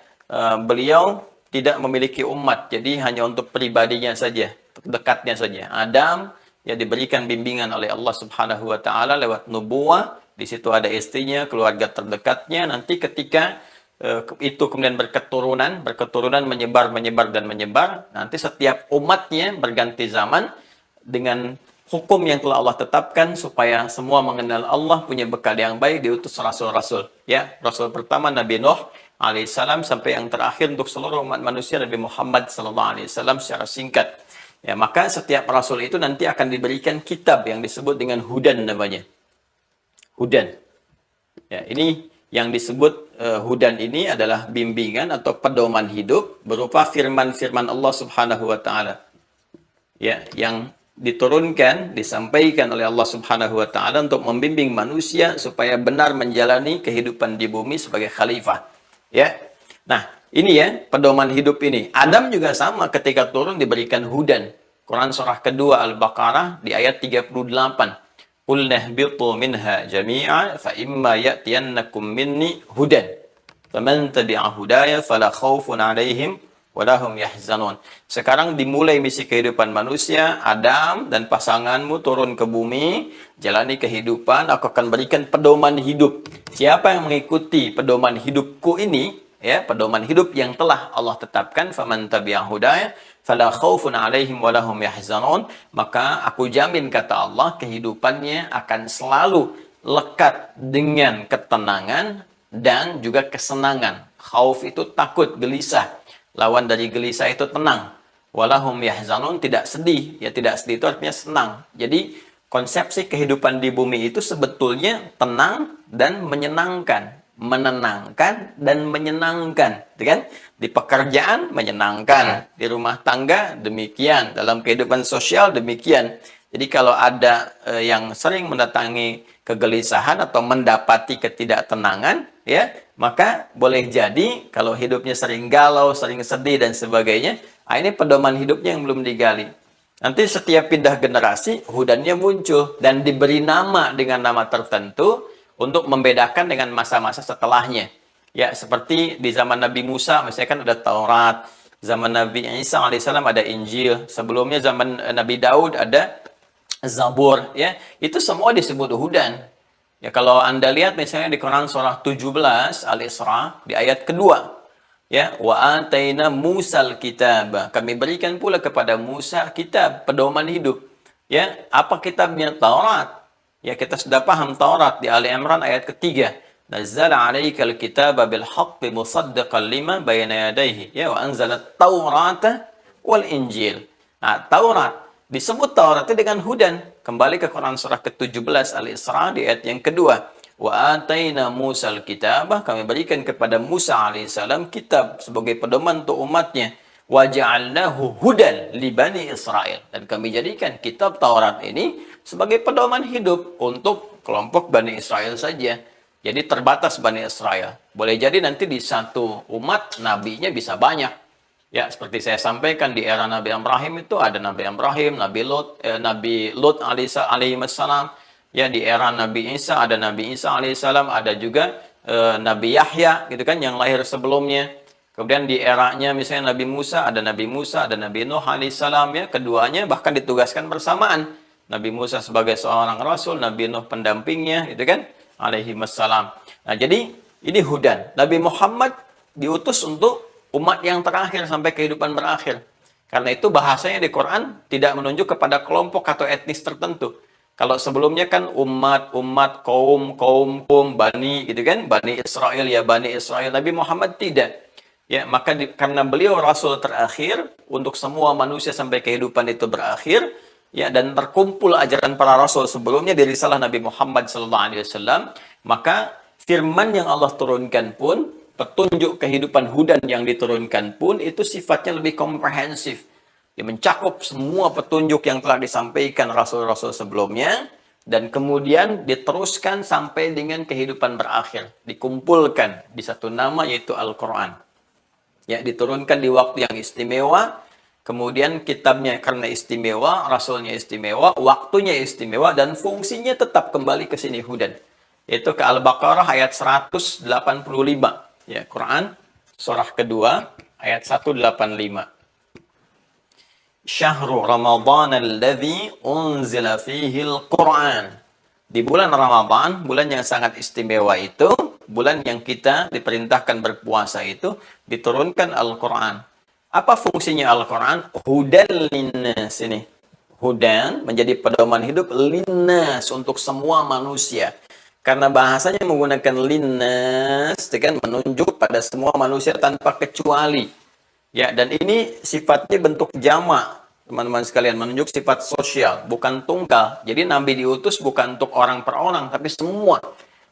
beliau tidak memiliki umat, jadi hanya untuk pribadinya saja, dekatnya saja. Adam ya diberikan bimbingan oleh Allah Subhanahu wa taala lewat nubuwah, di situ ada istrinya, keluarga terdekatnya. Nanti ketika itu kemudian berketurunan menyebar dan menyebar, nanti setiap umatnya berganti zaman dengan hukum yang telah Allah tetapkan supaya semua mengenal Allah, punya bekal yang baik, diutus rasul-rasul. Ya, rasul pertama Nabi Nuh alaihissalam sampai yang terakhir untuk seluruh umat manusia Nabi Muhammad sallallahu alaihi wasallam secara singkat. Ya, maka setiap rasul itu nanti akan diberikan kitab yang disebut dengan hudan namanya. hudan. Ya, ini yang disebut hudan ini adalah bimbingan atau pedoman hidup berupa firman-firman Allah Subhanahu wa taala. Ya, yang diturunkan, disampaikan oleh Allah Subhanahu wa taala untuk membimbing manusia supaya benar menjalani kehidupan di bumi sebagai khalifah. Ya. Nah, ini ya pedoman hidup ini. Adam juga sama ketika turun diberikan hudan. Quran surah kedua Al-Baqarah di ayat 38. Qul nahbitu minha jami'a fa imma ya'tiyannakum minni hudan. Faman tabi'a hudaya fala khaufun 'alaihim wa lahum yahzanun. Sekarang dimulai misi kehidupan manusia. Adam dan pasanganmu turun ke bumi, jalani kehidupan, aku akan berikan pedoman hidup. Siapa yang mengikuti pedoman hidupku ini, ya, pedoman hidup yang telah Allah tetapkan, faman tabi'a hudaya fala khaufun 'alaihim wa lahum yahzanun, maka aku jamin kata Allah kehidupannya akan selalu lekat dengan ketenangan dan juga kesenangan. Khauf itu takut, gelisah. Lawan dari gelisah itu tenang. Walahum yahzanun, tidak sedih. Ya, tidak sedih itu artinya senang. Jadi konsepsi kehidupan di bumi itu sebetulnya tenang dan menyenangkan. Menenangkan dan menyenangkan, gitu kan? Di pekerjaan menyenangkan, di rumah tangga demikian, dalam kehidupan sosial demikian. Jadi kalau ada yang sering mendatangi kegelisahan atau mendapati ketidaktenangan, ya, maka boleh jadi kalau hidupnya sering galau, sering sedih dan sebagainya, ini pedoman hidupnya yang belum digali. Nanti setiap pindah generasi, hudannya muncul dan diberi nama dengan nama tertentu untuk membedakan dengan masa-masa setelahnya. Ya, seperti di zaman Nabi Musa, misalnya kan ada Taurat. Zaman Nabi Isa alaihissalam ada Injil. Sebelumnya zaman Nabi Daud ada Zabur. Ya, itu semua disebut hudan. Ya, kalau Anda lihat misalnya di Quran surah 17 Al-Isra di ayat kedua. Ya, wa ataina Musal kitab. Kami berikan pula kepada Musa kitab, pedoman hidup. Ya, apa kitabnya? Taurat. Ya, kita sudah paham Taurat di Ali Imran ayat ketiga. Nazzala 'alaikal kitaba bil haqqi musaddiqan lima bayna yadayhi. Ya, wa anzala Taurata wal Injil. Nah, Taurat disebut Taurat itu dengan hudan. Kembali ke Quran surah ke-17 Al-Isra di ayat yang kedua. Wa ataina Musal kitabah, kami berikan kepada Musa alaihissalam kitab sebagai pedoman untuk umatnya. Wa ja'alnahu hudan li bani Israel, dan kami jadikan kitab Taurat ini sebagai pedoman hidup untuk kelompok Bani Israel saja. Jadi terbatas Bani Israel. Boleh jadi nanti di satu umat nabinya bisa banyak. Ya, seperti saya sampaikan di era Nabi Ibrahim itu ada Nabi Ibrahim, Nabi Lut alaihissalam. Ya, di era Nabi Isa ada Nabi Isa alaihissalam, ada juga Nabi Yahya gitu kan yang lahir sebelumnya. Kemudian di eranya misalnya Nabi Musa, ada Nabi Musa, ada Nabi Nuh alaihissalam, ya, keduanya bahkan ditugaskan bersamaan. Nabi Musa sebagai seorang rasul, Nabi Nuh pendampingnya, gitu kan, alaihi wassalam. Nah, jadi ini hudan. Nabi Muhammad diutus untuk umat yang terakhir sampai kehidupan berakhir. Karena itu bahasanya di Quran tidak menunjuk kepada kelompok atau etnis tertentu. Kalau sebelumnya kan umat, kaum, bani, gitu kan, Bani Israel, ya Bani Israel. Nabi Muhammad tidak. Ya, maka karena beliau rasul terakhir untuk semua manusia sampai kehidupan itu berakhir, ya, dan terkumpul ajaran para rasul sebelumnya di risalah Nabi Muhammad SAW, maka firman yang Allah turunkan pun, petunjuk kehidupan hudan yang diturunkan pun, itu sifatnya lebih komprehensif. Dia mencakup semua petunjuk yang telah disampaikan rasul-rasul sebelumnya, dan kemudian diteruskan sampai dengan kehidupan berakhir. Dikumpulkan di satu nama, yaitu Al-Quran. Ya, diturunkan di waktu yang istimewa. Kemudian kitabnya karena istimewa, rasulnya istimewa, waktunya istimewa, dan fungsinya tetap kembali ke sini hudan. Yaitu ke Al-Baqarah ayat 185. Ya, Quran surah kedua ayat 185. Syahrul Ramadan alladzi unzila fihi al-Quran. Di bulan Ramadan, bulan yang sangat istimewa itu, bulan yang kita diperintahkan berpuasa itu, diturunkan Al-Quran. Apa fungsinya Al-Quran? Hudan linnas ini. Hudan menjadi pedoman hidup linnas untuk semua manusia. Karena bahasanya menggunakan linnas, kan, menunjuk pada semua manusia tanpa kecuali. Ya, dan ini sifatnya bentuk jamak. teman-teman sekalian, menunjuk sifat sosial, bukan tunggal. Jadi Nabi diutus bukan untuk orang per orang, tapi semua.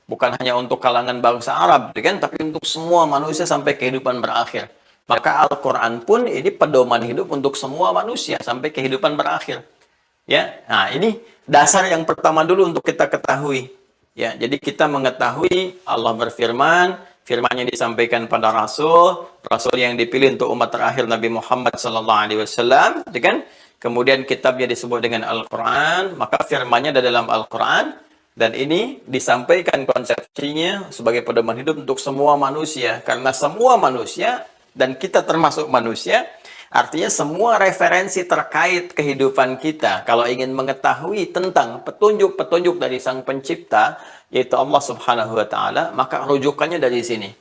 Bukan hanya untuk kalangan bangsa Arab, gitu kan? Tapi untuk semua manusia sampai kehidupan berakhir. Maka Al-Quran pun ini pedoman hidup untuk semua manusia sampai kehidupan berakhir. Ya, nah ini dasar yang pertama dulu untuk kita ketahui. Ya, jadi kita mengetahui Allah berfirman, firman-Nya disampaikan pada Rasul, Rasul yang dipilih untuk umat terakhir Nabi Muhammad SAW, kan? Kemudian kitabnya disebut dengan Al-Quran, maka firman-Nya ada dalam Al-Quran, dan ini disampaikan konsepsinya sebagai pedoman hidup untuk semua manusia, karena semua manusia dan kita termasuk manusia. Artinya semua referensi terkait kehidupan kita, kalau ingin mengetahui tentang petunjuk-petunjuk dari Sang Pencipta, yaitu Allah Subhanahu wa Ta'ala, maka rujukannya dari sini.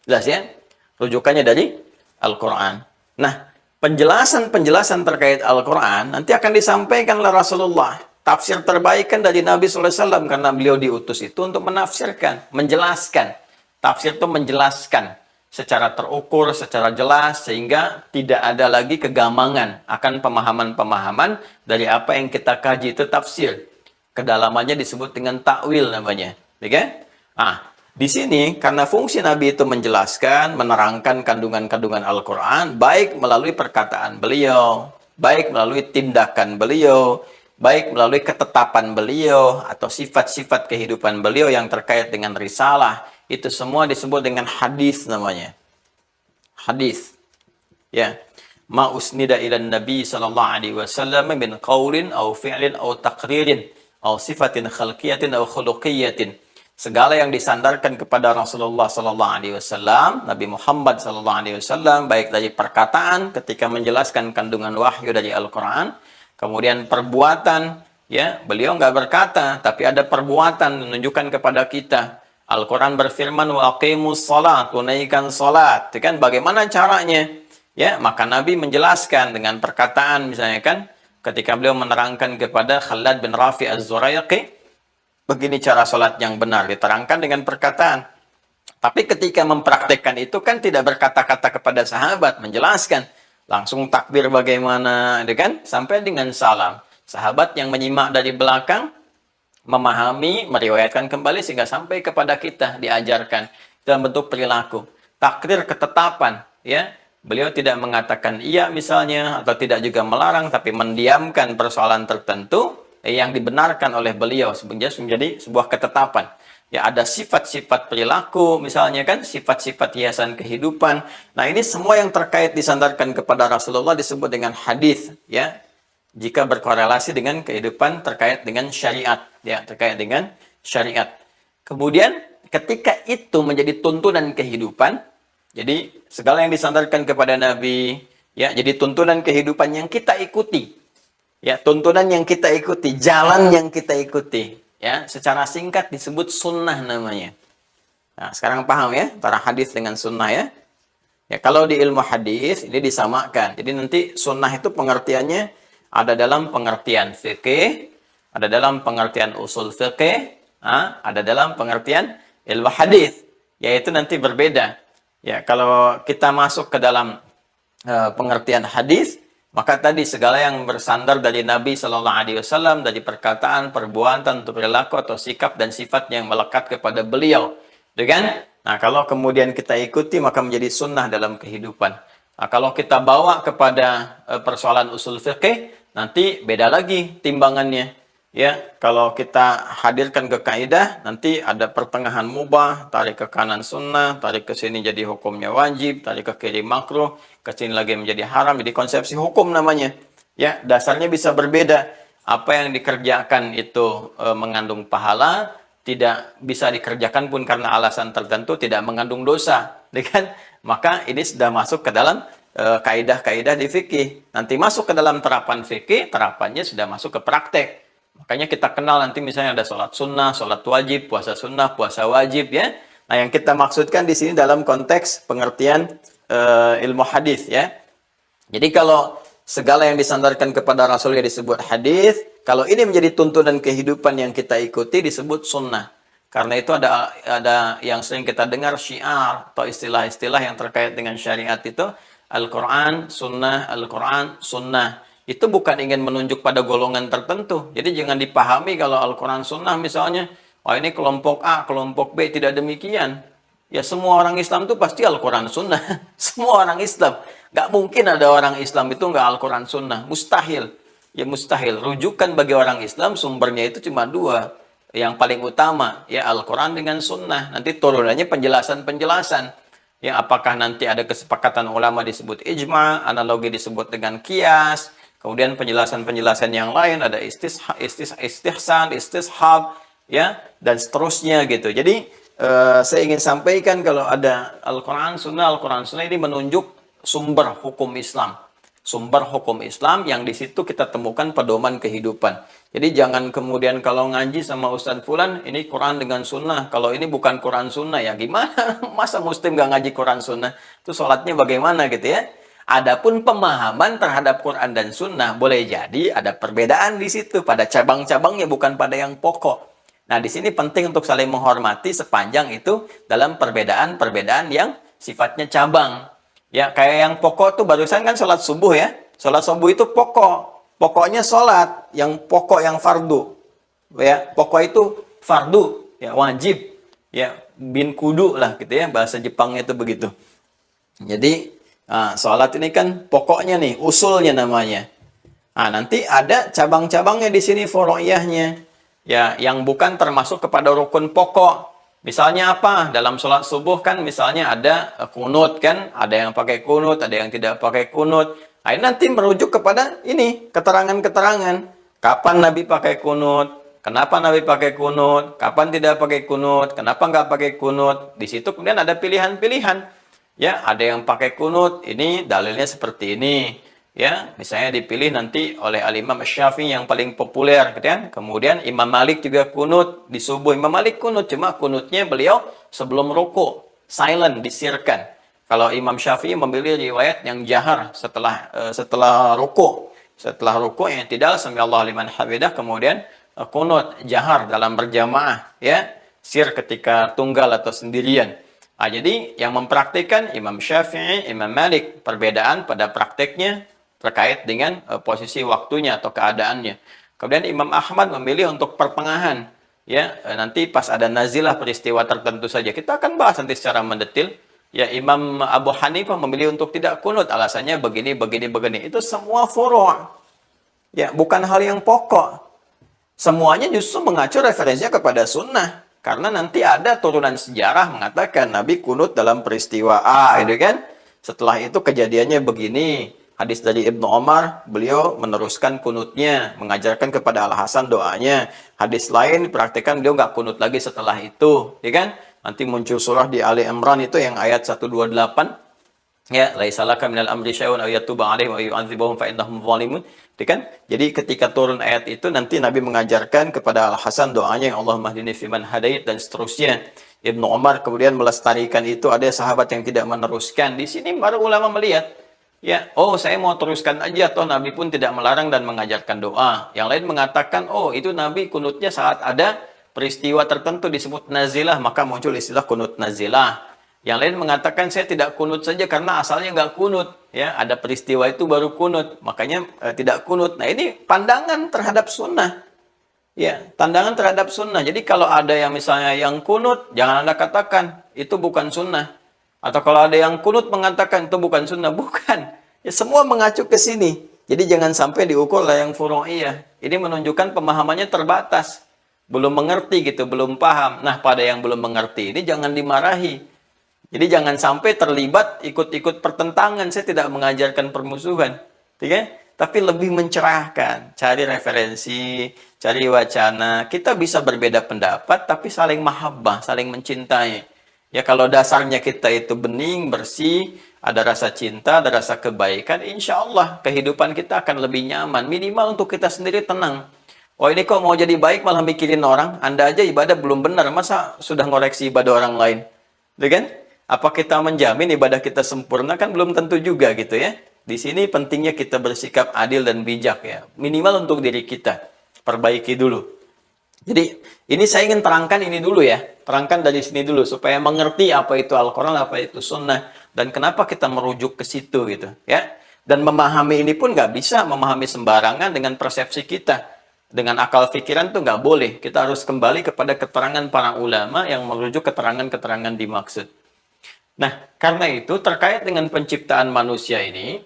Jelas ya? Rujukannya dari Al-Quran. Nah, penjelasan-penjelasan terkait Al-Quran nanti akan disampaikan oleh Rasulullah. Tafsir terbaik kan dari Nabi SAW, karena beliau diutus itu untuk menafsirkan, menjelaskan. Tafsir itu menjelaskan secara terukur, secara jelas, sehingga tidak ada lagi kegamangan akan pemahaman-pemahaman dari apa yang kita kaji itu tafsir. Kedalamannya disebut dengan takwil namanya. Oke? Ah, di sini karena fungsi Nabi itu menjelaskan, menerangkan kandungan-kandungan Al-Quran, baik melalui perkataan beliau, baik melalui tindakan beliau, baik melalui ketetapan beliau, atau sifat-sifat kehidupan beliau yang terkait dengan risalah, itu semua disebut dengan hadis namanya. Hadis. Ya. Ma usnida ila Nabi sallallahu alaihi wasallam min qaulin aw fi'lin aw taqririn aw sifatin khalqiyatin aw khuluqiyatin. Segala yang disandarkan kepada Rasulullah sallallahu alaihi wasallam, Nabi Muhammad sallallahu alaihi wasallam, baik dari perkataan ketika menjelaskan kandungan wahyu dari Al-Qur'an, kemudian perbuatan, ya, beliau nggak berkata, tapi ada perbuatan menunjukkan kepada kita. Al-Quran berfirman, wa aqimus salat, tunaikan salat. Kan bagaimana caranya? Ya, maka Nabi menjelaskan dengan perkataan, misalnya kan, ketika beliau menerangkan kepada Khalad bin Rafi Az-Zurayaqi, begini cara salat yang benar, diterangkan dengan perkataan. Tapi ketika mempraktekkan itu kan tidak berkata-kata kepada sahabat, menjelaskan. Langsung takbir bagaimana, kan? Sampai dengan salam. Sahabat yang menyimak dari belakang, memahami, meriwayatkan kembali sehingga sampai kepada kita, diajarkan dalam bentuk perilaku. Takdir ketetapan, ya. Beliau tidak mengatakan iya misalnya, atau tidak juga melarang, tapi mendiamkan persoalan tertentu yang dibenarkan oleh beliau menjadi sebuah ketetapan. Ya, ada sifat-sifat perilaku, misalnya kan, sifat-sifat hiasan kehidupan. Nah, ini semua yang terkait disandarkan kepada Rasulullah disebut dengan hadis, ya. Jika berkorelasi dengan kehidupan terkait dengan syariat, ya, terkait dengan syariat. Kemudian, ketika itu menjadi tuntunan kehidupan, jadi segala yang disandarkan kepada Nabi, ya, jadi tuntunan kehidupan yang kita ikuti. Ya, tuntunan yang kita ikuti, jalan yang kita ikuti. Ya, secara singkat disebut sunnah namanya. Nah, sekarang paham ya, antara hadis dengan sunnah ya. Ya, kalau di ilmu hadis ini disamakan. Jadi nanti sunnah itu pengertiannya ada dalam pengertian fikih, ada dalam pengertian usul fikih, ada dalam pengertian ilmu hadis. Yaitu nanti berbeda. Ya, kalau kita masuk ke dalam pengertian hadis, maka tadi segala yang bersandar dari Nabi Shallallahu Alaihi Wasallam, dari perkataan, perbuatan, perilaku atau sikap dan sifat yang melekat kepada beliau, kan? Nah, kalau kemudian kita ikuti maka menjadi sunnah dalam kehidupan. Nah, kalau kita bawa kepada persoalan usul fikih, nanti beda lagi timbangannya. Ya, kalau kita hadirkan ke kaidah, nanti ada pertengahan mubah, tarik ke kanan sunnah, tarik ke sini jadi hukumnya wajib, tarik ke kiri makruh, ke sini lagi menjadi haram, jadi konsepsi hukum namanya. Ya, dasarnya bisa berbeda. Apa yang dikerjakan itu mengandung pahala, tidak bisa dikerjakan pun karena alasan tertentu tidak mengandung dosa, kan? Maka ini sudah masuk ke dalam kaidah-kaidah di fikih. Nanti masuk ke dalam terapan fikih, terapannya sudah masuk ke praktek. Makanya kita kenal nanti misalnya ada sholat sunnah, sholat wajib, puasa sunnah, puasa wajib, ya. Nah, yang kita maksudkan di sini dalam konteks pengertian ilmu hadis, ya. Jadi kalau segala yang disandarkan kepada Rasul yang disebut hadis, kalau ini menjadi tuntunan kehidupan yang kita ikuti disebut sunnah. Karena itu ada yang sering kita dengar syiar atau istilah-istilah yang terkait dengan syariat itu Al-Quran, Sunnah, Al-Quran, Sunnah. Itu bukan ingin menunjuk pada golongan tertentu. Jadi jangan dipahami kalau Al-Quran, Sunnah misalnya, oh ini kelompok A, kelompok B, tidak demikian. Ya semua orang Islam itu pasti Al-Quran, Sunnah. Semua orang Islam. Nggak mungkin ada orang Islam itu nggak Al-Quran, Sunnah. Mustahil. Ya mustahil. Rujukan bagi orang Islam sumbernya itu cuma dua. Yang paling utama, ya Al-Quran dengan Sunnah. Nanti turunannya penjelasan-penjelasan. Ya, apakah nanti ada kesepakatan ulama disebut ijma, analogi disebut dengan kias, kemudian penjelasan-penjelasan yang lain ada istihsan, istishab, ya, dan seterusnya gitu. Jadi saya ingin sampaikan kalau ada Al-Quran Sunnah ini menunjuk sumber hukum Islam. Sumber hukum Islam yang di situ kita temukan pedoman kehidupan. Jadi jangan kemudian kalau ngaji sama Ustadz Fulan, ini Quran dengan Sunnah. Kalau ini bukan Quran Sunnah, ya gimana? Masa Muslim gak ngaji Quran Sunnah? Itu sholatnya bagaimana gitu ya? Adapun pemahaman terhadap Quran dan Sunnah, boleh jadi ada perbedaan di situ. Pada cabang-cabangnya, bukan pada yang pokok. Nah, di sini penting untuk saling menghormati sepanjang itu dalam perbedaan-perbedaan yang sifatnya cabang. Ya, kayak yang pokok tuh barusan kan sholat subuh ya. Sholat subuh itu pokok. Pokoknya sholat. Yang pokok yang fardu. Ya, pokok itu fardu. Ya, wajib. Ya, bin kudu lah gitu ya. Bahasa Jepangnya itu begitu. Jadi, sholat ini kan pokoknya nih. Usulnya namanya. Nah, nanti ada cabang-cabangnya di sini furu'iyahnya. Ya, yang bukan termasuk kepada rukun pokok. Misalnya apa? Dalam sholat subuh kan misalnya ada kunut kan, ada yang pakai kunut, ada yang tidak pakai kunut. Nah, ini nanti merujuk kepada ini, keterangan-keterangan. Kapan Nabi pakai kunut? Kenapa Nabi pakai kunut? Kapan tidak pakai kunut? Kenapa nggak pakai kunut? Di situ kemudian ada pilihan-pilihan. Ya, ada yang pakai kunut, ini dalilnya seperti ini. Ya, misalnya dipilih nanti oleh Al-Imam Syafi'i yang paling populer gitu kan. Kemudian Imam Malik juga kunut di subuh. Imam Malik kunut, cuma kunutnya beliau sebelum ruku, silent, disirkan. Kalau Imam Syafi'i memilih riwayat yang jahar setelah ruku. Setelah ruku yang tidak sami'allahu liman hamidah, kemudian kunut jahar dalam berjamaah, ya. Sir ketika tunggal atau sendirian. Nah, jadi yang mempraktikkan Imam Syafi'i, Imam Malik, perbedaan pada prakteknya terkait dengan posisi waktunya atau keadaannya. Kemudian Imam Ahmad memilih untuk pertengahan. Ya, nanti pas ada nazilah peristiwa tertentu saja. Kita akan bahas nanti secara mendetil. Ya, Imam Abu Hanifah memilih untuk tidak kunut. Alasannya begini, begini, begini. Itu semua furu'. Ya, bukan hal yang pokok. Semuanya justru mengacu referensinya kepada sunnah. Karena nanti ada turunan sejarah mengatakan Nabi kunut dalam peristiwa A, gitu kan? Setelah itu kejadiannya begini. Hadis dari Ibnu Umar, beliau meneruskan kunutnya, mengajarkan kepada Al-Hasan doanya. Hadis lain praktekkan beliau nggak kunut lagi setelah itu, ya kan? Nanti muncul surah di Ali Imran itu yang ayat 128. Ya, laisalaka minal amri syai'un aw yatuba 'alaihim aw yu'adzibahum fa innahum zalimun. Ya kan? Jadi ketika turun ayat itu nanti Nabi mengajarkan kepada Al-Hasan doanya yang Allahumma hdini fiman hadait dan seterusnya. Ibnu Umar kemudian melestarikan itu, ada sahabat yang tidak meneruskan. Di sini baru ulama melihat, ya, oh saya mau teruskan aja, toh Nabi pun tidak melarang dan mengajarkan doa. Yang lain mengatakan, oh itu Nabi kunutnya saat ada peristiwa tertentu disebut nazilah, maka muncul istilah kunut nazilah. Yang lain mengatakan saya tidak kunut saja karena asalnya nggak kunut. Ya, ada peristiwa itu baru kunut, makanya tidak kunut. Nah ini pandangan terhadap sunnah. Ya, pandangan terhadap sunnah. Jadi kalau ada yang misalnya yang kunut, jangan Anda katakan itu bukan sunnah. Atau kalau ada yang kunut mengatakan itu bukan sunnah, bukan. Ya, semua mengacu ke sini. Jadi jangan sampai diukur lah yang furu'iyah. Ini menunjukkan pemahamannya terbatas. Belum mengerti gitu, belum paham. Nah, pada yang belum mengerti ini jangan dimarahi. Jadi jangan sampai terlibat ikut-ikut pertentangan. Saya tidak mengajarkan permusuhan. Tapi lebih mencerahkan. Cari referensi, cari wacana. Kita bisa berbeda pendapat, tapi saling mahabbah, saling mencintai. Ya kalau dasarnya kita itu bening, bersih, ada rasa cinta, ada rasa kebaikan, insya Allah kehidupan kita akan lebih nyaman. Minimal untuk kita sendiri tenang. Oh ini kok mau jadi baik malah mikirin orang, Anda aja ibadah belum benar, masa sudah ngoreksi ibadah orang lain? Gitu kan? Apa kita menjamin ibadah kita sempurna? Kan belum tentu juga gitu ya. Di sini pentingnya kita bersikap adil dan bijak ya. Minimal untuk diri kita. Perbaiki dulu. Jadi ini saya ingin terangkan ini dulu ya. Terangkan dari sini dulu supaya mengerti apa itu Al-Quran, apa itu Sunnah. dan kenapa kita merujuk ke situ gitu ya. Dan memahami ini pun nggak bisa memahami sembarangan dengan persepsi kita. Dengan akal pikiran tuh nggak boleh. Kita harus kembali kepada keterangan para ulama yang merujuk keterangan-keterangan dimaksud. Nah, karena itu terkait dengan penciptaan manusia ini,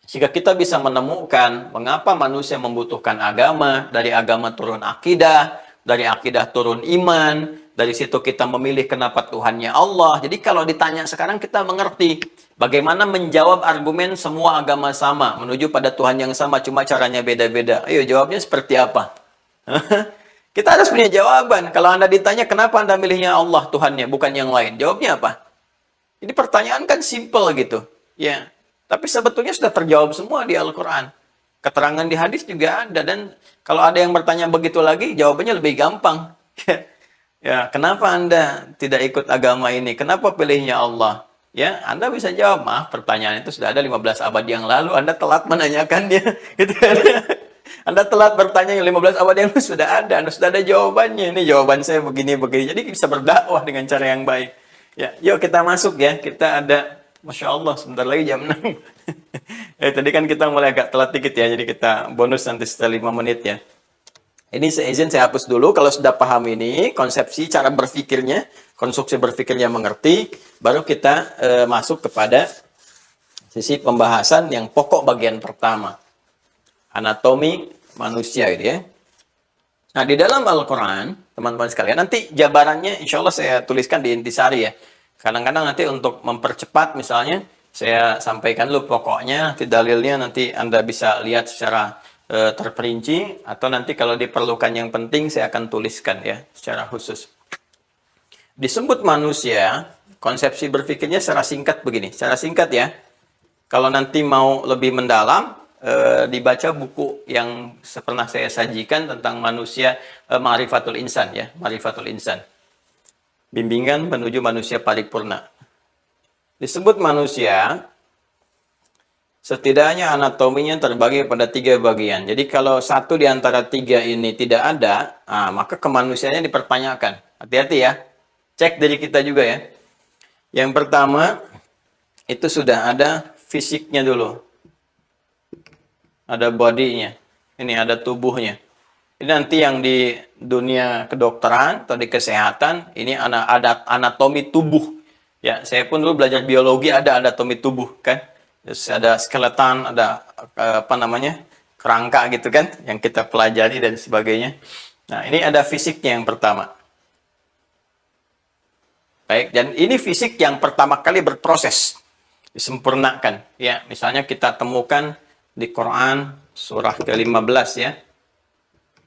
jika kita bisa menemukan mengapa manusia membutuhkan agama, dari agama turun akidah, dari akidah turun iman, dari situ kita memilih kenapa Tuhannya Allah. Jadi kalau ditanya sekarang kita mengerti bagaimana menjawab argumen semua agama sama, menuju pada Tuhan yang sama, cuma caranya beda-beda. Ayo jawabnya seperti apa? Kita harus punya jawaban. Kalau Anda ditanya kenapa Anda milihnya Allah Tuhannya, bukan yang lain, jawabnya apa? Ini pertanyaan kan simple gitu. Ya. Tapi sebetulnya sudah terjawab semua di Al-Quran. Keterangan di hadis juga ada. Dan kalau ada yang bertanya begitu lagi, jawabannya lebih gampang. Ya, kenapa Anda tidak ikut agama ini? Kenapa pilihnya Allah? Ya, Anda bisa jawab, maaf, pertanyaan itu sudah ada 15 abad yang lalu. Anda telat menanyakannya. Gitu kan? Anda telat bertanya yang 15 abad yang lalu sudah ada. Anda sudah ada jawabannya. Ini jawaban saya begini-begini. Jadi bisa berdakwah dengan cara yang baik. Ya, yuk kita masuk ya. Kita ada, Masya Allah, sebentar lagi jam 6. Tadi kan kita mulai agak telat dikit ya. Jadi kita bonus nanti setelah 5 menit ya. Ini izin saya hapus dulu. Kalau sudah paham ini, konsepsi, cara berpikirnya, konstruksi berpikirnya mengerti, baru kita masuk kepada sisi pembahasan yang pokok bagian pertama. Anatomi manusia itu ya. Nah, di dalam Al-Quran, teman-teman sekalian, nanti jabarannya insya Allah saya tuliskan di intisari ya. Kadang-kadang nanti untuk mempercepat misalnya, saya sampaikan dulu pokoknya, nanti dalilnya nanti Anda bisa lihat secara terperinci, atau nanti kalau diperlukan yang penting saya akan tuliskan ya, secara khusus. Disebut manusia, konsepsi berpikirnya secara singkat begini, secara singkat ya. Kalau nanti mau lebih mendalam, dibaca buku yang pernah saya sajikan tentang manusia, Ma'rifatul Insan ya, Ma'rifatul Insan. Bimbingan menuju manusia paripurna. Disebut manusia, setidaknya anatominya terbagi pada 3 bagian. Jadi kalau satu di antara 3 ini tidak ada, maka kemanusiaannya dipertanyakan. Hati-hati ya, cek diri kita juga ya. Yang pertama, itu sudah ada fisiknya dulu. Ada bodinya, ini ada tubuhnya. Ini nanti yang di dunia kedokteran atau di kesehatan, ini ada anatomi tubuh. Ya, saya pun dulu belajar biologi ada anatomi tubuh kan. Terus ada skeleton, ada apa namanya, kerangka gitu kan, yang kita pelajari dan sebagainya. Nah, ini ada fisiknya yang pertama. Baik, dan ini fisik yang pertama kali berproses, disempurnakan. Ya, misalnya kita temukan di Quran surah ke-15 ya.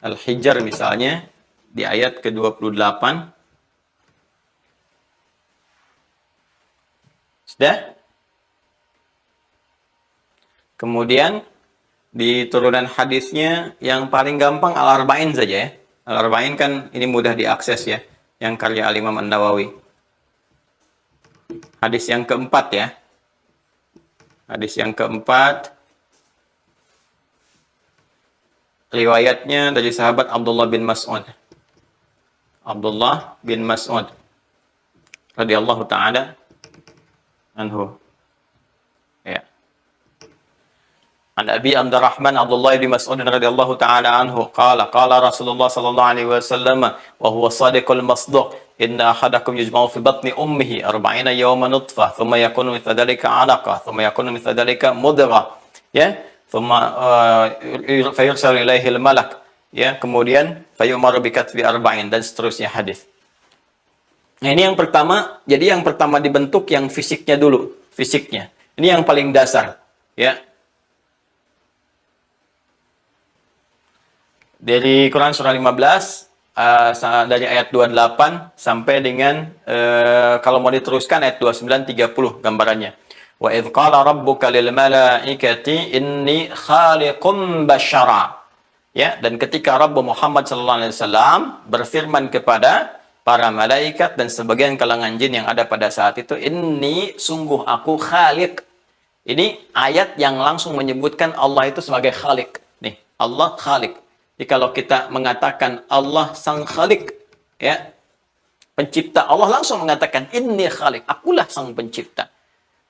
Al-Hijr misalnya di ayat ke-28. Sudah? Kemudian di turunan hadisnya yang paling gampang Al-Arba'in saja ya. Al-Arba'in kan ini mudah diakses ya, yang karya Al-Imam An-Nawawi. Hadis yang keempat ya. Hadis yang keempat, riwayatnya dari sahabat Abdullah bin Mas'ud. Abdullah bin Mas'ud radhiyallahu taala anhu. Ya. An Abi Abdurrahman Abdullah bin Mas'ud radhiyallahu taala anhu qala Rasulullah sallallahu alaihi wasallam wa huwa shadiqul masduq inna ahadakum yujma'u fi batni ummihi 40 yawman nutfah thumma yakunu mithla dhalika 'alaqah thumma yakunu mithla dhalika mudghah ya. Fayursalu ilaihi al-malak ya, kemudian fayumaru bikatbi arba'in dan seterusnya hadis. Nah, ini yang pertama. Jadi yang pertama dibentuk yang fisiknya dulu, fisiknya. Ini yang paling dasar ya. Dari Quran surah 15 dari ayat 28 sampai dengan kalau mau diteruskan ayat 29 30 gambarannya. Wa idz qala rabbuka lil malaikati inni khaliqum basyara. Ya, dan ketika Rabb Muhammad sallallahu alaihi wasallam berfirman kepada para malaikat dan sebagian kalangan jin yang ada pada saat itu, inni sungguh aku khaliq. Ini ayat yang langsung menyebutkan Allah itu sebagai khaliq. Nih, Allah khaliq. Jadi kalau kita mengatakan Allah sang khaliq, ya, pencipta, Allah langsung mengatakan inni khaliq, akulah sang pencipta.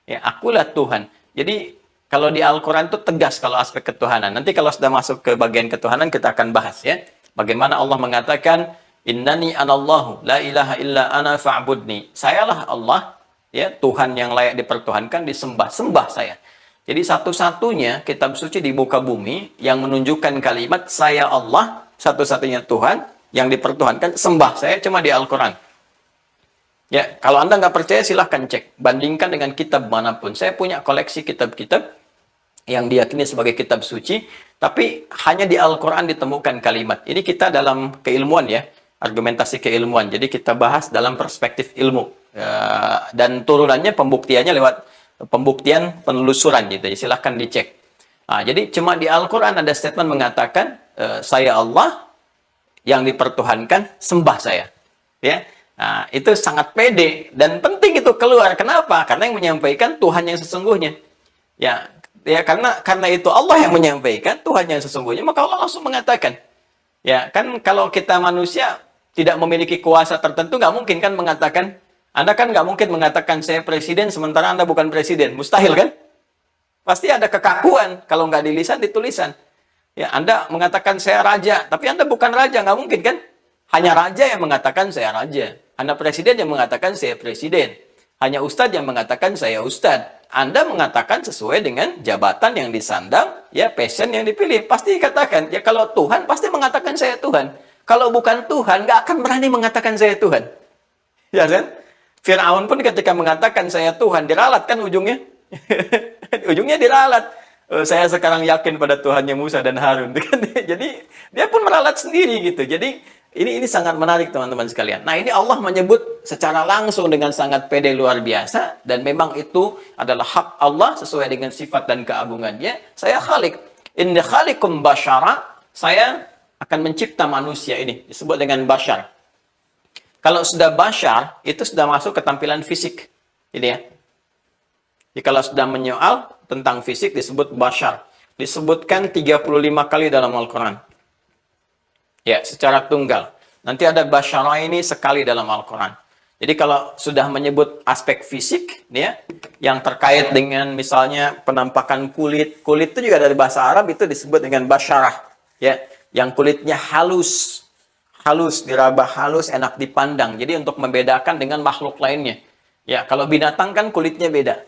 Ya, akulah Tuhan. Jadi kalau di Al-Quran itu tegas kalau aspek ketuhanan. Nanti kalau sudah masuk ke bagian ketuhanan kita akan bahas ya. Bagaimana Allah mengatakan, Innani anallahu la ilaha illa ana fa'budni. Sayalah Allah, ya, Tuhan yang layak dipertuhankan, disembah. Sembah saya. Jadi satu-satunya kitab suci di muka bumi yang menunjukkan kalimat saya Allah, satu-satunya Tuhan yang dipertuhankan, sembah saya, cuma di Al-Quran. Ya, kalau Anda nggak percaya silahkan cek. Bandingkan dengan kitab manapun. Saya punya koleksi kitab-kitab yang diyakini sebagai kitab suci, tapi hanya di Al-Quran ditemukan kalimat. Ini kita dalam keilmuan ya, argumentasi keilmuan. Jadi kita bahas dalam perspektif ilmu. Dan turunannya, pembuktiannya lewat pembuktian penelusuran gitu. Jadi silahkan dicek. Nah, jadi cuma di Al-Quran ada statement mengatakan, saya Allah yang dipertuhankan, sembah saya. Ya. Nah, itu sangat pede dan penting itu keluar. Kenapa? Karena yang menyampaikan Tuhan yang sesungguhnya. Ya, karena itu Allah yang menyampaikan Tuhan yang sesungguhnya, maka Allah langsung mengatakan. Ya, kan kalau kita manusia tidak memiliki kuasa tertentu, nggak mungkin kan mengatakan, Anda kan nggak mungkin mengatakan saya presiden sementara Anda bukan presiden. Mustahil kan? Pasti ada kekakuan kalau nggak di lisan, di tulisan. Ya, Anda mengatakan saya raja, tapi Anda bukan raja, nggak mungkin kan? Hanya raja yang mengatakan saya raja. Anda presiden yang mengatakan saya presiden. Hanya ustadz yang mengatakan saya ustadz. Anda mengatakan sesuai dengan jabatan yang disandang, ya, passion yang dipilih. Pasti dikatakan, ya, kalau Tuhan pasti mengatakan saya Tuhan. Kalau bukan Tuhan, nggak akan berani mengatakan saya Tuhan. Ya kan? Fir'aun pun ketika mengatakan saya Tuhan, diralat kan ujungnya? Ujungnya diralat. Saya sekarang yakin pada Tuhannya Musa dan Harun. Jadi dia pun meralat sendiri gitu. Jadi ini sangat menarik teman-teman sekalian. Nah, ini Allah menyebut secara langsung dengan sangat pede luar biasa, dan memang itu adalah hak Allah sesuai dengan sifat dan keagungannya. Saya Khalik. Inna khalikum basyara, saya akan mencipta manusia, ini disebut dengan basyar. Kalau sudah basyar, itu sudah masuk ke tampilan fisik. Ini ya. Jadi kalau sudah menyoal tentang fisik disebut basyar. Disebutkan 35 kali dalam Al-Quran. Ya, secara tunggal. Nanti ada basyara ini sekali dalam Al-Quran. Jadi kalau sudah menyebut aspek fisik, ya, yang terkait dengan misalnya penampakan kulit. Kulit itu juga dari bahasa Arab itu disebut dengan basyarah. Ya, yang kulitnya halus. Halus, diraba halus, enak dipandang. Jadi untuk membedakan dengan makhluk lainnya. Ya, kalau binatang kan kulitnya beda.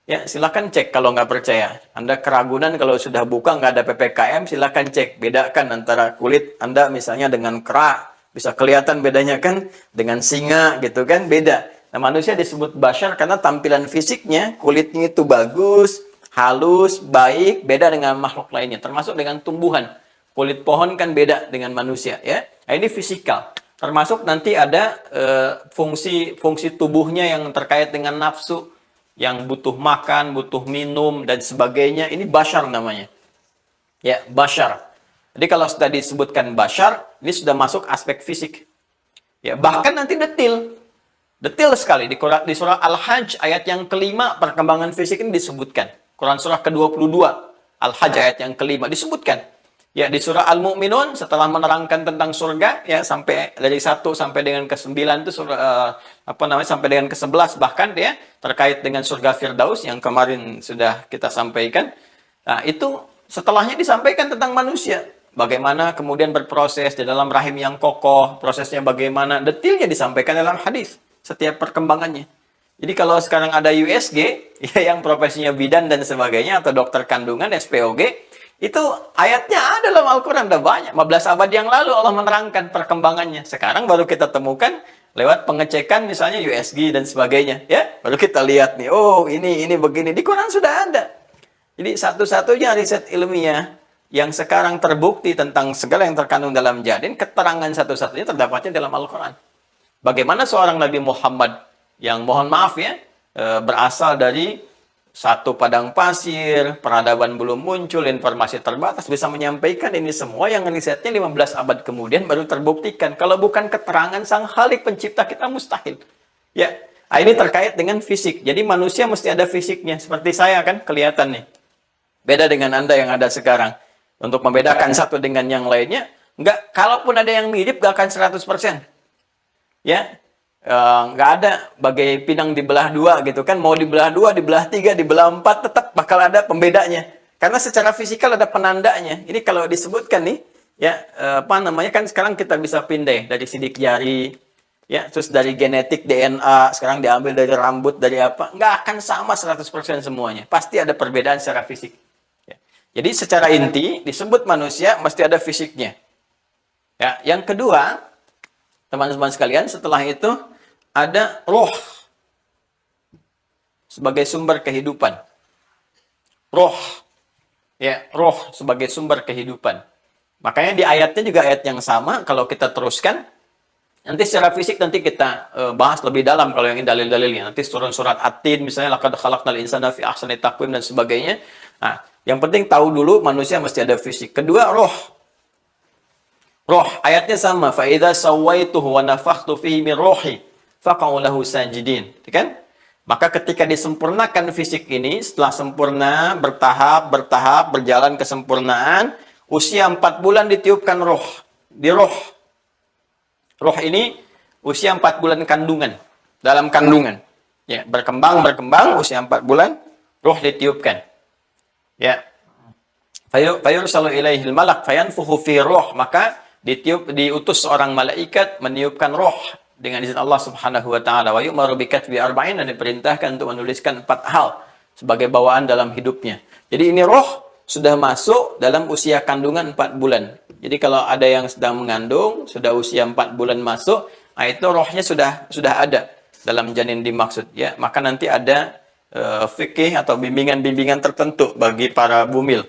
Ya, silakan cek kalau nggak percaya. Anda keragunan kalau sudah buka nggak ada PPKM, silakan cek. Bedakan antara kulit Anda misalnya dengan kera. Bisa kelihatan bedanya kan? Dengan singa gitu kan, beda. Nah, manusia disebut basyar karena tampilan fisiknya, kulitnya itu bagus, halus, baik, beda dengan makhluk lainnya. Termasuk dengan tumbuhan. Kulit pohon kan beda dengan manusia. Ya, nah, ini fisikal. Termasuk nanti ada fungsi tubuhnya yang terkait dengan nafsu, yang butuh makan, butuh minum, dan sebagainya. Ini basyar namanya. Ya, basyar. Jadi kalau sudah disebutkan basyar, ini sudah masuk aspek fisik. Ya, bahkan nanti detil. Detil sekali. Di surah Al-Hajj ayat yang kelima, perkembangan fisik ini disebutkan. Quran surah ke-22, Al-Hajj ayat yang kelima, disebutkan. Ya, di surah Al-Mu'minun, setelah menerangkan tentang surga, ya, sampai dari 1 sampai dengan ke-9 itu surah, sampai dengan ke-11 bahkan, ya, terkait dengan surga Firdaus yang kemarin sudah kita sampaikan. Nah, itu setelahnya disampaikan tentang manusia. Bagaimana kemudian berproses di dalam rahim yang kokoh, prosesnya bagaimana, detailnya disampaikan dalam hadis, setiap perkembangannya. Jadi kalau sekarang ada USG, ya, yang profesinya bidan dan sebagainya, atau dokter kandungan, SPOG, itu ayatnya ada dalam Al-Quran, udah banyak. 15 abad yang lalu Allah menerangkan perkembangannya. Sekarang baru kita temukan lewat pengecekan misalnya USG dan sebagainya. Ya, baru kita lihat nih, oh ini begini. Di Quran sudah ada. Jadi satu-satunya riset ilmiah yang sekarang terbukti tentang segala yang terkandung dalam janin, keterangan satu-satunya terdapatnya dalam Al-Quran. Bagaimana seorang Nabi Muhammad yang mohon maaf ya, berasal dari satu padang pasir, peradaban belum muncul, informasi terbatas, bisa menyampaikan ini semua yang risetnya 15 abad kemudian baru terbuktikan. Kalau bukan keterangan Sang Khalik pencipta kita, mustahil. Ya, ini terkait dengan fisik. Jadi manusia mesti ada fisiknya. Seperti saya kan, kelihatan nih. Beda dengan Anda yang ada sekarang. Untuk membedakan satu dengan yang lainnya, kalaupun ada yang mirip, nggak akan 100%. Ya, nggak ada bagai pinang dibelah dua gitu kan, mau dibelah dua, dibelah tiga, dibelah empat, tetap bakal ada pembedanya. Karena secara fisikal ada penandanya. Ini kalau disebutkan nih, ya apa namanya kan sekarang kita bisa pindah dari sidik jari, ya terus dari genetik DNA, sekarang diambil dari rambut, dari apa, nggak akan sama 100% semuanya. Pasti ada perbedaan secara fisik. Ya. Jadi secara inti disebut manusia mesti ada fisiknya. Ya, yang kedua, teman-teman sekalian, setelah itu ada roh sebagai sumber kehidupan. Roh. Ya, roh sebagai sumber kehidupan. Makanya di ayatnya juga ayat yang sama, kalau kita teruskan, nanti secara fisik nanti kita bahas lebih dalam kalau yang ini dalil-dalilnya. Nanti turun surat At-Tin misalnya, laqad khalaqnal insana fi ahsani taqwim dan sebagainya. Nah, yang penting tahu dulu manusia mesti ada fisik. Kedua, roh. Roh, ayatnya sama. Fa idza sawaituhu wa nafakhtu fihi min ruhi faqa'u lahu sajidin. Kan? Maka ketika disempurnakan fisik ini, setelah sempurna, bertahap, berjalan kesempurnaan, usia 4 bulan ditiupkan roh. Di roh. Roh ini usia 4 bulan kandungan. Dalam kandungan. Ya, berkembang, usia 4 bulan, roh ditiupkan. Ya. Fayursalu ilaihil malak fayanfuhu fi roh. Maka diutus seorang malaikat meniupkan roh dengan izin Allah Subhanahu wa taala. Wa yu'maru bi katbi arba'in, dan diperintahkan untuk menuliskan 4 hal sebagai bawaan dalam hidupnya. Jadi ini roh sudah masuk dalam usia kandungan 4 bulan. Jadi kalau ada yang sedang mengandung, sudah usia 4 bulan masuk, itu rohnya sudah ada dalam janin dimaksud, ya. Maka nanti ada fikih atau bimbingan-bimbingan tertentu bagi para bumil,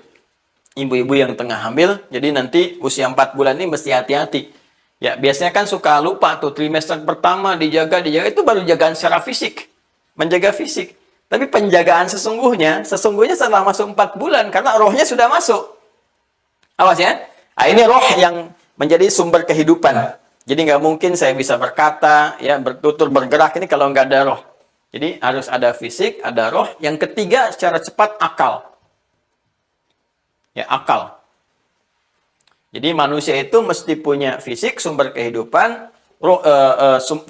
ibu-ibu yang tengah hamil. Jadi nanti usia 4 bulan ini mesti hati-hati. Ya, biasanya kan suka lupa tuh, trimester pertama dijaga, itu baru jagaan secara fisik. Menjaga fisik. Tapi penjagaan sesungguhnya setelah masuk 4 bulan, karena rohnya sudah masuk. Awas ya. Nah, ini roh yang menjadi sumber kehidupan. Jadi nggak mungkin saya bisa berkata, ya, bertutur, bergerak ini kalau nggak ada roh. Jadi harus ada fisik, ada roh. Yang ketiga, secara cepat, akal. Ya, akal. Jadi manusia itu mesti punya fisik, sumber kehidupan, roh,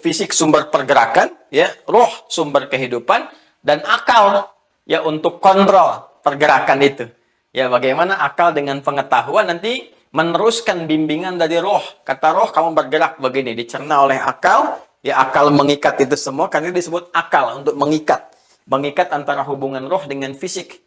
fisik sumber pergerakan, ya, roh sumber kehidupan, dan akal, ya, untuk kontrol pergerakan itu. Ya, bagaimana akal dengan pengetahuan nanti meneruskan bimbingan dari roh. Kata roh, kamu bergerak begini, dicerna oleh akal, ya, akal mengikat itu semua, karena disebut akal untuk mengikat. Mengikat antara hubungan roh dengan fisik.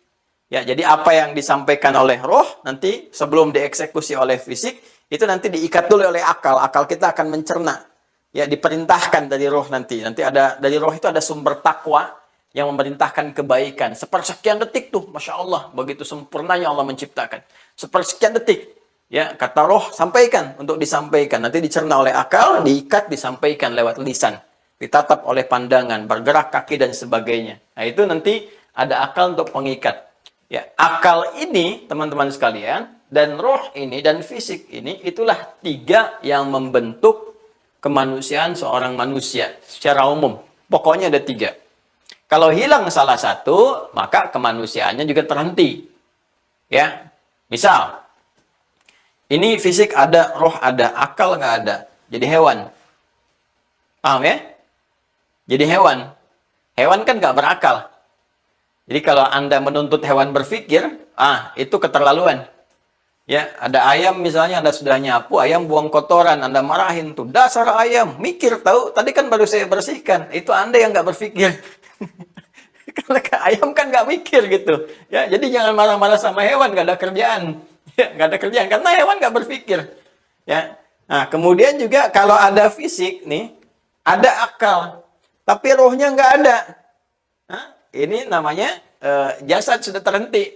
Ya, jadi apa yang disampaikan oleh roh nanti sebelum dieksekusi oleh fisik, itu nanti diikat dulu oleh akal. Akal kita akan mencerna. Ya, diperintahkan dari roh nanti. Nanti ada dari roh itu ada sumber takwa yang memerintahkan kebaikan. Sepersekian detik tuh, Masya Allah, begitu sempurnanya Allah menciptakan. Sepersekian detik. Ya, kata roh sampaikan untuk disampaikan. Nanti dicerna oleh akal, diikat, disampaikan lewat lisan. Ditatap oleh pandangan, bergerak kaki dan sebagainya. Nah, itu nanti ada akal untuk pengikat. Ya, akal ini, teman-teman sekalian, dan roh ini, dan fisik ini, itulah 3 yang membentuk kemanusiaan seorang manusia secara umum. Pokoknya ada 3. Kalau hilang salah satu, maka kemanusiaannya juga terhenti. Ya, misal, ini fisik ada, roh ada, akal nggak ada. Jadi hewan. Paham ya? Jadi hewan. Hewan kan nggak berakal. Jadi kalau Anda menuntut hewan berpikir, itu keterlaluan. Ya, ada ayam misalnya, Anda sudah nyapu, ayam buang kotoran, Anda marahin tuh, dasar ayam, mikir tahu, tadi kan baru saya bersihkan, itu Anda yang nggak berpikir. Karena ayam kan nggak mikir gitu. Ya, jadi jangan marah-marah sama hewan, nggak ada kerjaan. Ya, nggak ada kerjaan, karena hewan nggak berpikir. Ya, nah kemudian juga kalau ada fisik nih, ada akal, tapi rohnya nggak ada. Ini namanya jasad sudah terhenti,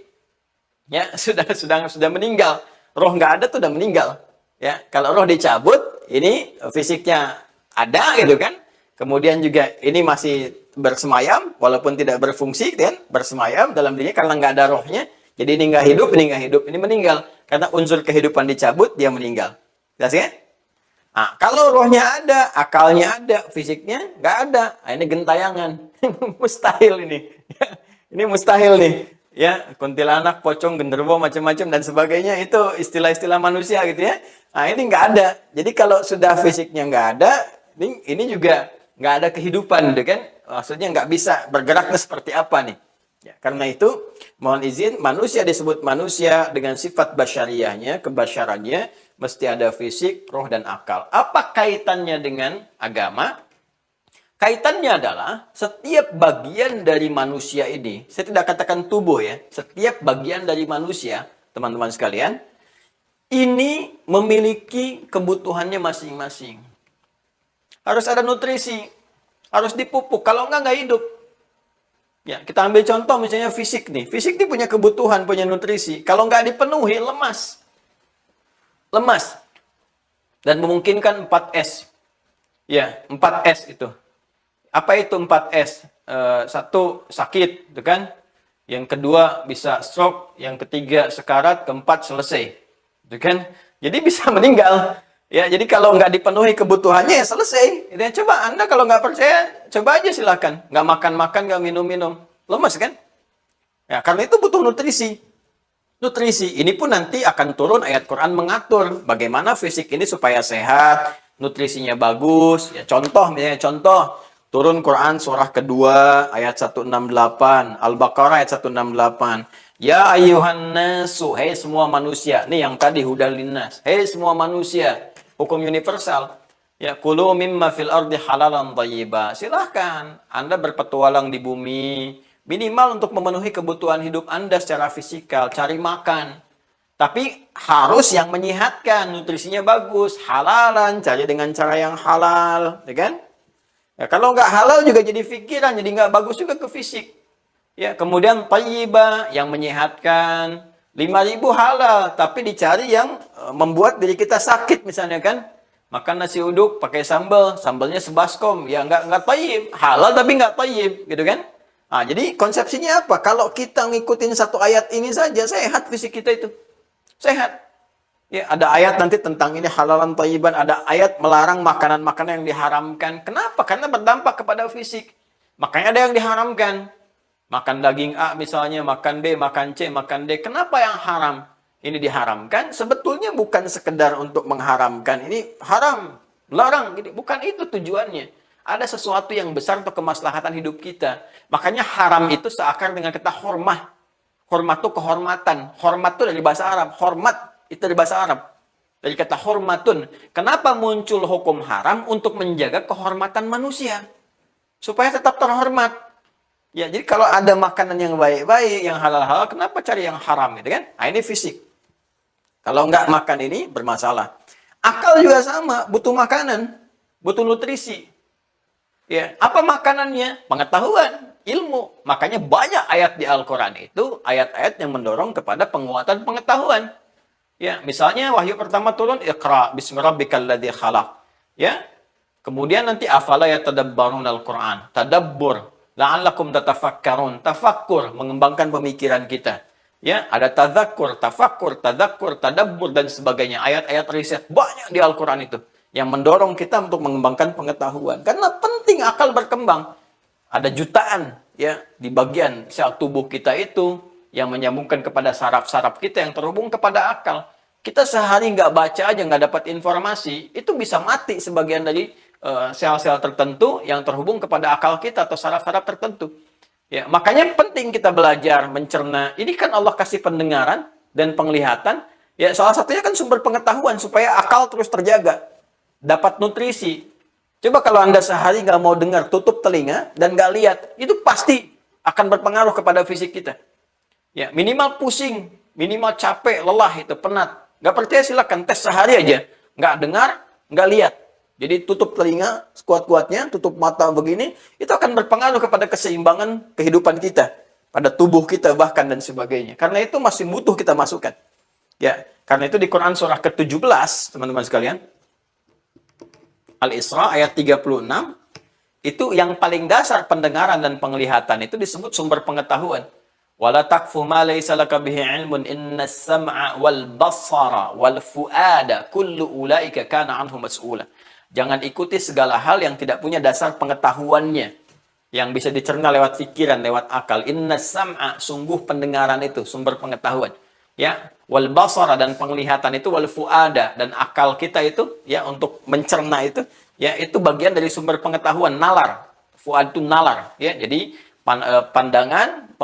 ya, sudah meninggal. Roh nggak ada tuh udah meninggal. Ya, kalau roh dicabut, ini fisiknya ada gitu kan. Kemudian juga ini masih bersemayam, walaupun tidak berfungsi, kan, bersemayam dalam dirinya karena nggak ada rohnya. Jadi ini nggak hidup, ini meninggal. Karena unsur kehidupan dicabut, dia meninggal. Jelas ya? Nah, kalau rohnya ada, akalnya ada, fisiknya nggak ada, ini gentayangan. Mustahil ini. Ini mustahil nih. Ya, kuntilanak, pocong, genderuwo, macam-macam dan sebagainya, itu istilah-istilah manusia gitu ya. Nah, ini nggak ada. Jadi kalau sudah fisiknya nggak ada, ini juga nggak ada kehidupan, gitu kan? Maksudnya nggak bisa bergeraknya seperti apa nih? Ya, karena itu, mohon izin, manusia disebut manusia dengan sifat basyariahnya, kebasyarannya, mesti ada fisik, roh, dan akal. Apa kaitannya dengan agama? Kaitannya adalah setiap bagian dari manusia ini, saya tidak katakan tubuh ya, setiap bagian dari manusia, teman-teman sekalian, ini memiliki kebutuhannya masing-masing. Harus ada nutrisi, harus dipupuk, kalau nggak hidup. Ya, kita ambil contoh misalnya fisik nih. Fisik ini punya kebutuhan, punya nutrisi. Kalau nggak dipenuhi, lemas. Lemas. Dan memungkinkan 4S. Ya, 4S itu. Apa itu 4S? Satu, sakit, gitu kan? Yang kedua, bisa stroke. Yang ketiga, sekarat. Keempat, selesai. Gitu kan? Jadi bisa meninggal. Ya, jadi kalau nggak dipenuhi kebutuhannya ya selesai. Ya, coba Anda kalau nggak percaya, coba aja silakan. Nggak makan-makan, nggak minum-minum. Lemas kan? Ya, karena itu butuh nutrisi. Nutrisi ini pun nanti akan turun ayat Quran mengatur bagaimana fisik ini supaya sehat, nutrisinya bagus. Ya, contoh, misalnya contoh, turun Quran surah kedua ayat 168, Al-Baqarah ayat 168. Ya ayyuhan nasu, hei semua manusia. Nih yang tadi hudal linnas. Hei semua manusia. Hukum universal. Ya, kulu mimma fil ardi halalan thayyiba. Silahkan Anda berpetualang di bumi, minimal untuk memenuhi kebutuhan hidup Anda secara fisikal, cari makan. Tapi harus yang menyehatkan, nutrisinya bagus, halalan, cari dengan cara yang halal, ya kan? Ya, kalau nggak halal juga jadi pikiran, jadi nggak bagus juga ke fisik. Ya, kemudian thayyiba yang menyehatkan. 5.000 halal, tapi dicari yang membuat diri kita sakit misalnya kan. Makan nasi uduk pakai sambal, sambalnya sebaskom, ya nggak thayyib. Halal tapi nggak thayyib, gitu kan? Nah, jadi konsepsinya apa? Kalau kita ngikutin satu ayat ini saja, sehat fisik kita itu. Sehat. Ya, ada ayat nanti tentang ini halalan thayyiban, ada ayat melarang makanan-makanan yang diharamkan. Kenapa? Karena berdampak kepada fisik. Makanya ada yang diharamkan. Makan daging A misalnya, makan B, makan C, makan D. Kenapa yang haram? Ini diharamkan. Sebetulnya bukan sekedar untuk mengharamkan. Ini haram, larang. Bukan itu tujuannya. Ada sesuatu yang besar untuk kemaslahatan hidup kita. Makanya haram itu seakar dengan kata hormah. Hormat itu kehormatan. Hormat itu dari bahasa Arab. Hormat itu dari bahasa Arab. Dari kata hormatun. Kenapa muncul hukum haram? Untuk menjaga kehormatan manusia. Supaya tetap terhormat. Ya, jadi kalau ada makanan yang baik-baik, yang halal-halal, kenapa cari yang haram gitu kan? Nah, ini fisik. Kalau nggak makan ini, bermasalah. Akal juga sama, butuh makanan, butuh nutrisi. Ya, apa makanannya? Pengetahuan, ilmu. Makanya banyak ayat di Al-Quran itu, ayat-ayat yang mendorong kepada penguatan pengetahuan. Ya, misalnya wahyu pertama turun, Iqra, bismi rabbikal ladzi khalaq. Ya, kemudian nanti afala yatadabbarun Al-Quran. Tadabbur. La'allakum tatafakkarun. Tafakkur, mengembangkan pemikiran kita. Ya, ada tadzakkur, tafakkur, tadzakkur, tadabbur dan sebagainya. Ayat-ayat riset banyak di Al-Qur'an itu yang mendorong kita untuk mengembangkan pengetahuan. Karena penting akal berkembang. Ada jutaan ya di bagian sel tubuh kita itu yang menyambungkan kepada saraf-saraf kita yang terhubung kepada akal. Kita sehari nggak baca aja nggak dapat informasi, itu bisa mati sebagian dari sel-sel tertentu yang terhubung kepada akal kita atau saraf-saraf tertentu. Ya, makanya penting kita belajar mencerna. Ini kan Allah kasih pendengaran dan penglihatan. Ya, salah satunya kan sumber pengetahuan supaya akal terus terjaga, dapat nutrisi. Coba kalau Anda sehari nggak mau dengar, tutup telinga dan nggak lihat, itu pasti akan berpengaruh kepada fisik kita. Ya, minimal pusing, minimal capek, lelah itu penat. Nggak percaya silakan tes sehari aja, nggak dengar, nggak lihat. Jadi tutup telinga sekuat-kuatnya, tutup mata begini, itu akan berpengaruh kepada keseimbangan kehidupan kita, pada tubuh kita bahkan dan sebagainya. Karena itu masih butuh kita masukkan. Ya, karena itu di Quran surah ke-17, teman-teman sekalian, Al-Isra ayat 36, itu yang paling dasar pendengaran dan penglihatan itu disebut sumber pengetahuan. Wala taqfu ma laysa laka bihi ilmun innas sam'a wal basara wal fuada kullu ulaika kana anhu mas'ula. Jangan ikuti segala hal yang tidak punya dasar pengetahuannya. Yang bisa dicerna lewat pikiran, lewat akal. Inna sam'a, sungguh pendengaran itu, sumber pengetahuan. ya, wal basara dan penglihatan itu, wal fuada dan akal kita itu, ya, untuk mencerna itu, ya, itu bagian dari sumber pengetahuan, nalar. Fuad itu nalar, ya. Jadi pandangan,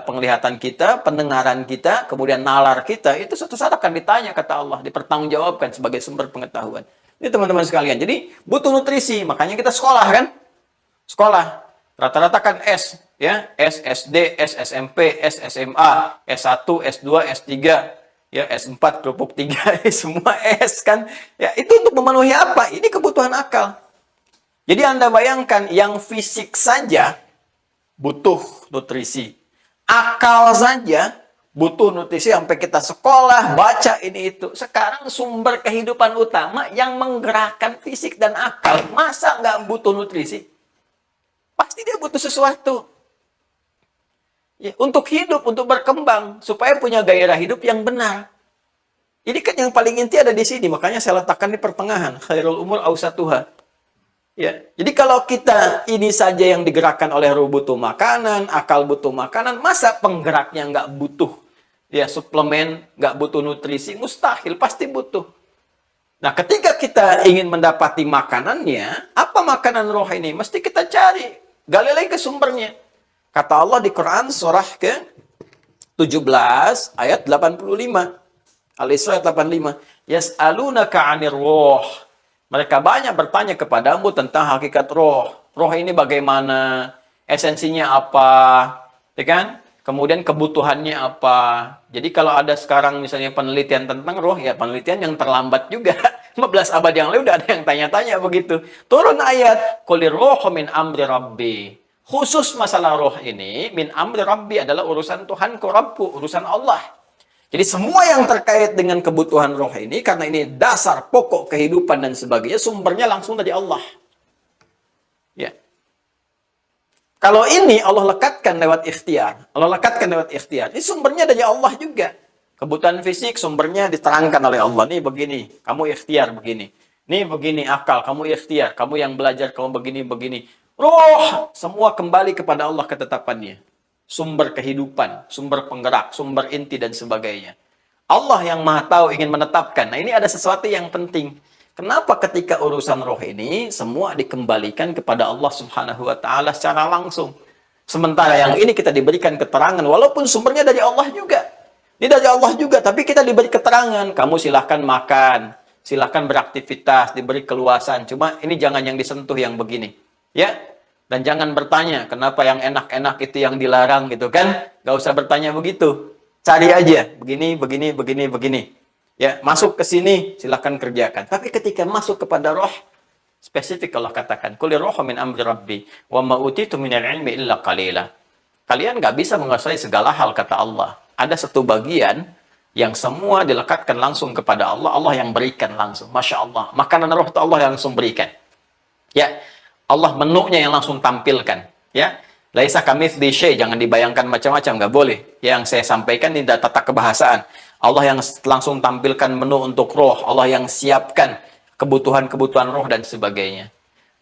penglihatan kita, pendengaran kita, kemudian nalar kita itu suatu saat akan ditanya, kata Allah, dipertanggungjawabkan sebagai sumber pengetahuan. Ini teman-teman sekalian. Jadi butuh nutrisi, makanya kita sekolah kan? Sekolah. Rata-rata kan S, ya, S, SD, S, SMP, S, SMA, S1, S2, S3, ya, S4, kerupuk 3, semua S kan. Ya, itu untuk memenuhi apa? Ini kebutuhan akal. Jadi Anda bayangkan yang fisik saja butuh nutrisi. Akal saja butuh nutrisi sampai kita sekolah, baca ini itu. Sekarang sumber kehidupan utama yang menggerakkan fisik dan akal, masa nggak butuh nutrisi? Pasti dia butuh sesuatu. Ya, untuk hidup, untuk berkembang, supaya punya gairah hidup yang benar. Ini kan yang paling inti ada di sini, makanya saya letakkan di pertengahan. Khairul umur awsatuha. Ya, jadi kalau kita ini saja yang digerakkan oleh ruh butuh makanan, akal butuh makanan, masa penggeraknya nggak butuh? Ya, suplemen, nggak butuh nutrisi, mustahil, pasti butuh. Nah, ketika kita ingin mendapati makanannya, apa makanan roh ini? Mesti kita cari, gali lagi ke sumbernya. Kata Allah di Quran surah ke-17 ayat 85. Al-Isra ayat 85. Yas'alunaka 'anir roh. Mereka banyak bertanya kepadamu tentang hakikat roh. Roh ini bagaimana? Esensinya apa? Ya kan? Kemudian kebutuhannya apa? Jadi kalau ada sekarang misalnya penelitian tentang roh, ya penelitian yang terlambat juga. 15 abad yang lalu udah ada yang tanya-tanya begitu. Turun ayat, Qulir rohu min amri rabbi. Khusus masalah roh ini, min amri rabbi adalah urusan Tuhanku, Rabbku, urusan Allah. Jadi semua yang terkait dengan kebutuhan roh ini, karena ini dasar pokok kehidupan dan sebagainya, sumbernya langsung dari Allah. Ya. Kalau ini Allah lekatkan lewat ikhtiar. Allah lekatkan lewat ikhtiar. Ini sumbernya dari Allah juga. Kebutuhan fisik sumbernya diterangkan oleh Allah. Nih begini, kamu ikhtiar begini. Nih begini akal, kamu ikhtiar. Kamu yang belajar, kamu begini-begini. Roh, semua kembali kepada Allah ketetapannya. Sumber kehidupan, sumber penggerak, sumber inti, dan sebagainya. Allah yang maha tahu ingin menetapkan. Nah, ini ada sesuatu yang penting. Kenapa ketika urusan roh ini, semua dikembalikan kepada Allah subhanahu wa ta'ala secara langsung. Sementara yang ini kita diberikan keterangan, walaupun sumbernya dari Allah juga. Ini dari Allah juga, tapi kita diberi keterangan. Kamu silahkan makan, silahkan beraktivitas, diberi keluasan. Cuma ini jangan yang disentuh yang begini. Ya, dan jangan bertanya, kenapa yang enak-enak itu yang dilarang gitu kan? Gak usah bertanya begitu. Cari aja, begini, begini, begini, begini. Ya, masuk ke sini, silahkan kerjakan. Tapi ketika masuk kepada roh, spesifik Allah katakan, Qul rohu min amri rabbi, wa ma utitu minal ilmi illa qalila. Kalian gak bisa menguasai segala hal, kata Allah. Ada satu bagian yang semua dilekatkan langsung kepada Allah, Allah yang berikan langsung. Masya Allah, makanan roh itu Allah yang langsung berikan. Ya, Allah menunya yang langsung tampilkan, ya. Laisa kamitsli syai', jangan dibayangkan macam-macam, nggak boleh. Yang saya sampaikan ini tata kebahasaan. Allah yang langsung tampilkan menu untuk roh, Allah yang siapkan kebutuhan-kebutuhan roh dan sebagainya.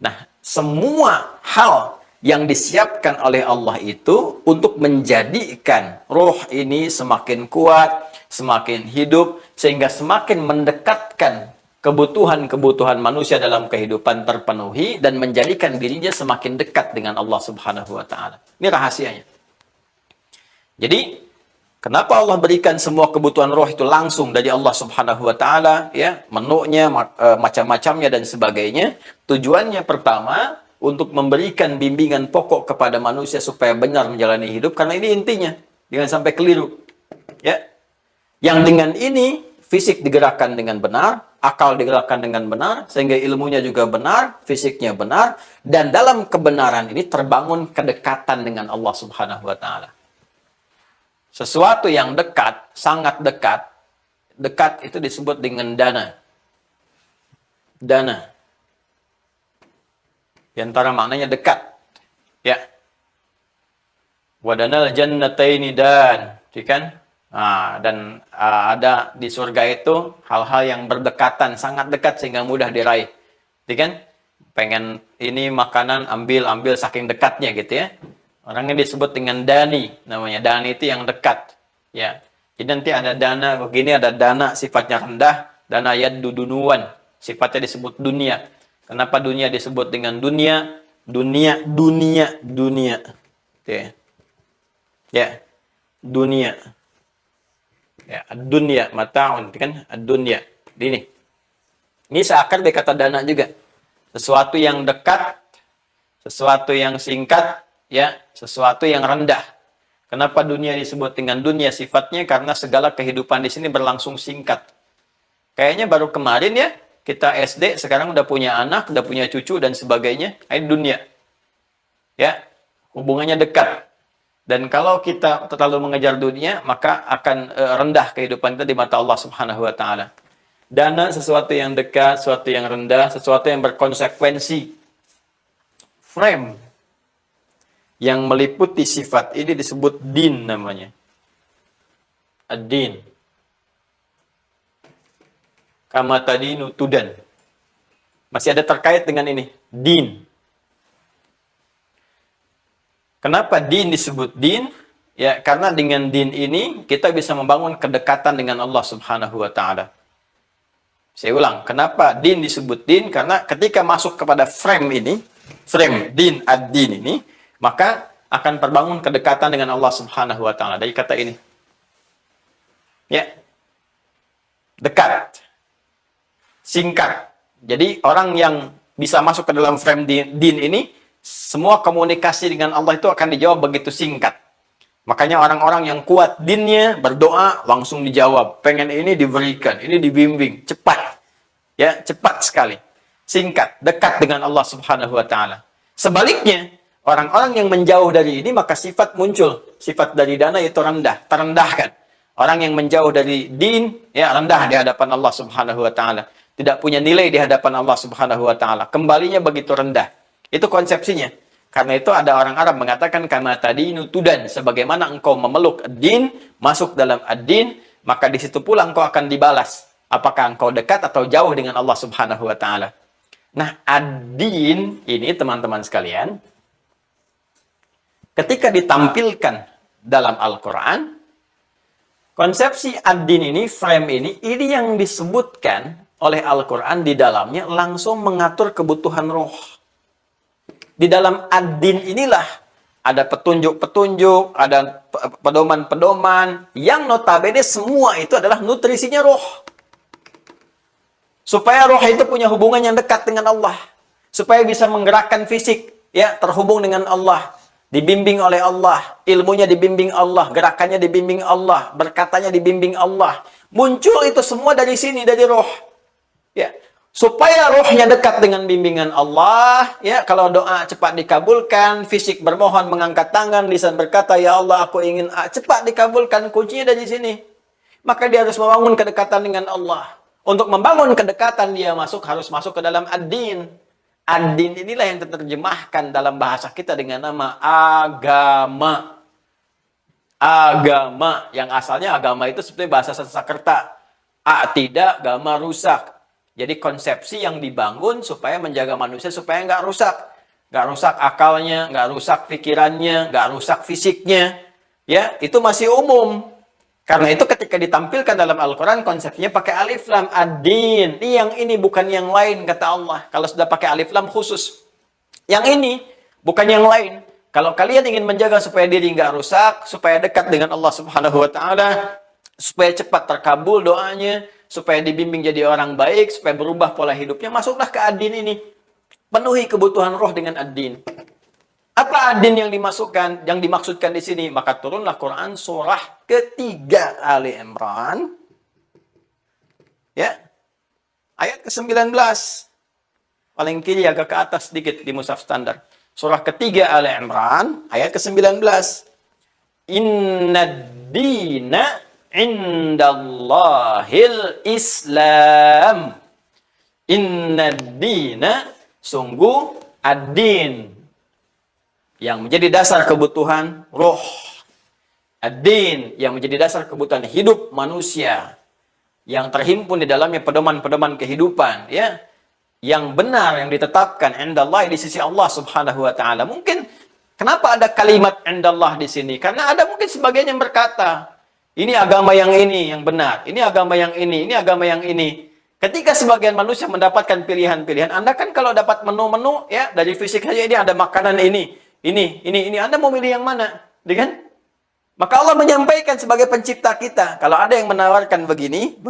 Nah, semua hal yang disiapkan oleh Allah itu untuk menjadikan roh ini semakin kuat, semakin hidup, sehingga semakin mendekatkan kebutuhan-kebutuhan manusia dalam kehidupan terpenuhi dan menjadikan dirinya semakin dekat dengan Allah Subhanahu wa taala. Ini rahasianya. Jadi, kenapa Allah berikan semua kebutuhan roh itu langsung dari Allah Subhanahu wa taala, ya, menunya, macam-macamnya dan sebagainya? Tujuannya pertama untuk memberikan bimbingan pokok kepada manusia supaya benar menjalani hidup, karena ini intinya, jangan sampai keliru. Ya. Yang dengan ini fisik digerakkan dengan benar, akal digerakkan dengan benar, sehingga ilmunya juga benar, fisiknya benar, dan dalam kebenaran ini terbangun kedekatan dengan Allah Subhanahu wa taala. Sesuatu yang dekat, sangat dekat, dekat itu disebut dengan dana. Dana. Di antara maknanya dekat. Ya. Wadanal jannataini dan, kan? Nah, dan ada di surga itu hal-hal yang berdekatan, sangat dekat sehingga mudah diraih. Kan? Pengen ini makanan, ambil saking dekatnya gitu ya. Orangnya disebut dengan dani, namanya. Dani itu yang dekat, ya. Jadi nanti ada dana begini, ada dana sifatnya rendah, dana yaddu dunuan, sifatnya disebut dunia. Kenapa dunia disebut dengan dunia? Dunia. Oke. Ya, dunia. Ya, dunia mataun kan dunia. Ini seakan dari kata dana juga. Sesuatu yang dekat, sesuatu yang singkat, ya, sesuatu yang rendah. Kenapa dunia disebut dengan dunia sifatnya? Karena segala kehidupan di sini berlangsung singkat. Kayaknya baru kemarin ya, kita SD, sekarang udah punya anak, udah punya cucu dan sebagainya. Ini dunia. Ya, hubungannya dekat. Dan kalau kita terlalu mengejar dunia, maka akan rendah kehidupan kita di mata Allah Subhanahu wa taala. Dana sesuatu yang dekat, sesuatu yang rendah, sesuatu yang berkonsekuensi. Frame yang meliputi sifat ini disebut din namanya. Ad-din. Kama tadinu tudan. Masih ada terkait dengan ini. Din. Kenapa din disebut din? Ya, karena dengan din ini kita bisa membangun kedekatan dengan Allah Subhanahu wa taala. Saya ulang, kenapa din disebut din? Karena ketika masuk kepada frame ini, frame din ad-din ini, maka akan terbangun kedekatan dengan Allah Subhanahu wa taala dari kata ini. Ya. Dekat. Singkat. Jadi orang yang bisa masuk ke dalam frame din ini, semua komunikasi dengan Allah itu akan dijawab begitu singkat. Makanya orang-orang yang kuat dinnya, berdoa langsung dijawab. Pengen ini diberikan, ini dibimbing, cepat. Ya, cepat sekali. Singkat, dekat dengan Allah Subhanahu wa taala. Sebaliknya, orang-orang yang menjauh dari ini maka sifat muncul. Sifat dari dana itu rendah, terendahkan. Orang yang menjauh dari din, ya rendah di hadapan Allah Subhanahu wa taala. Tidak punya nilai di hadapan Allah Subhanahu wa taala. Kembalinya begitu rendah. Itu konsepsinya. Karena itu ada orang Arab mengatakan kama tadinu tudan, sebagaimana engkau memeluk ad-din, masuk dalam ad-din, maka di situ pula engkau akan dibalas. Apakah engkau dekat atau jauh dengan Allah Subhanahu wa taala. Nah, ad-din ini teman-teman sekalian, ketika ditampilkan dalam Al-Qur'an, konsepsi ad-din ini, frame ini yang disebutkan oleh Al-Qur'an di dalamnya langsung mengatur kebutuhan roh. Di dalam ad-din inilah ada petunjuk-petunjuk, ada pedoman-pedoman yang notabene semua itu adalah nutrisinya roh. Supaya roh itu punya hubungan yang dekat dengan Allah. Supaya bisa menggerakkan fisik, ya, terhubung dengan Allah, dibimbing oleh Allah, ilmunya dibimbing Allah, gerakannya dibimbing Allah, berkatanya dibimbing Allah. Muncul itu semua dari sini, dari roh. Ya. Supaya rohnya dekat dengan bimbingan Allah, ya, kalau doa cepat dikabulkan, fisik bermohon mengangkat tangan, lisan berkata, ya Allah aku ingin cepat dikabulkan, kuncinya dari sini. Maka dia harus membangun kedekatan dengan Allah. Untuk membangun kedekatan dia harus masuk ke dalam ad-din. Ad-din inilah yang diterjemahkan dalam bahasa kita dengan nama agama. Agama, yang asalnya agama itu sebetulnya bahasa Sanskerta. Tidak, agama rusak. Jadi konsepsi yang dibangun supaya menjaga manusia supaya nggak rusak. Nggak rusak akalnya, nggak rusak pikirannya, nggak rusak fisiknya. Ya, itu masih umum. Karena itu ketika ditampilkan dalam Al-Quran, konsepnya pakai alif lam ad-din. Ini yang ini, bukan yang lain, kata Allah. Kalau sudah pakai alif lam khusus. Yang ini, bukan yang lain. Kalau kalian ingin menjaga supaya diri nggak rusak, supaya dekat dengan Allah Subhanahu wa Ta'ala, supaya cepat terkabul doanya, supaya dibimbing jadi orang baik, supaya berubah pola hidupnya, masuklah ke ad-din ini. Penuhi kebutuhan roh dengan ad-din. Apa ad-din yang dimaksudkan di sini? Maka turunlah Quran surah ketiga Ali Imran. Ya. Ayat ke-19. Paling kiri agak ke atas sedikit di mushaf standar. Surah ketiga Ali Imran, ayat ke-19. Inna dina indallahil Islam. Inna dina, sungguh ad-din yang menjadi dasar kebutuhan roh. Ad-din yang menjadi dasar kebutuhan hidup manusia. Yang terhimpun di dalamnya pedoman-pedoman kehidupan, ya. Yang benar yang ditetapkan indallah di sisi Allah Subhanahu wa taala. Mungkin kenapa ada kalimat indallah di sini? Karena ada mungkin sebagian yang berkata, Ini agama yang ini yang benar, ini agama yang ini agama yang ini. Ketika sebagian manusia mendapatkan pilihan-pilihan, Anda kan kalau dapat menu-menu ya dari fisik saja ini ada makanan ini, Anda mau milih yang mana? Kan? Maka Allah menyampaikan sebagai pencipta kita, kalau ada yang menawarkan begini,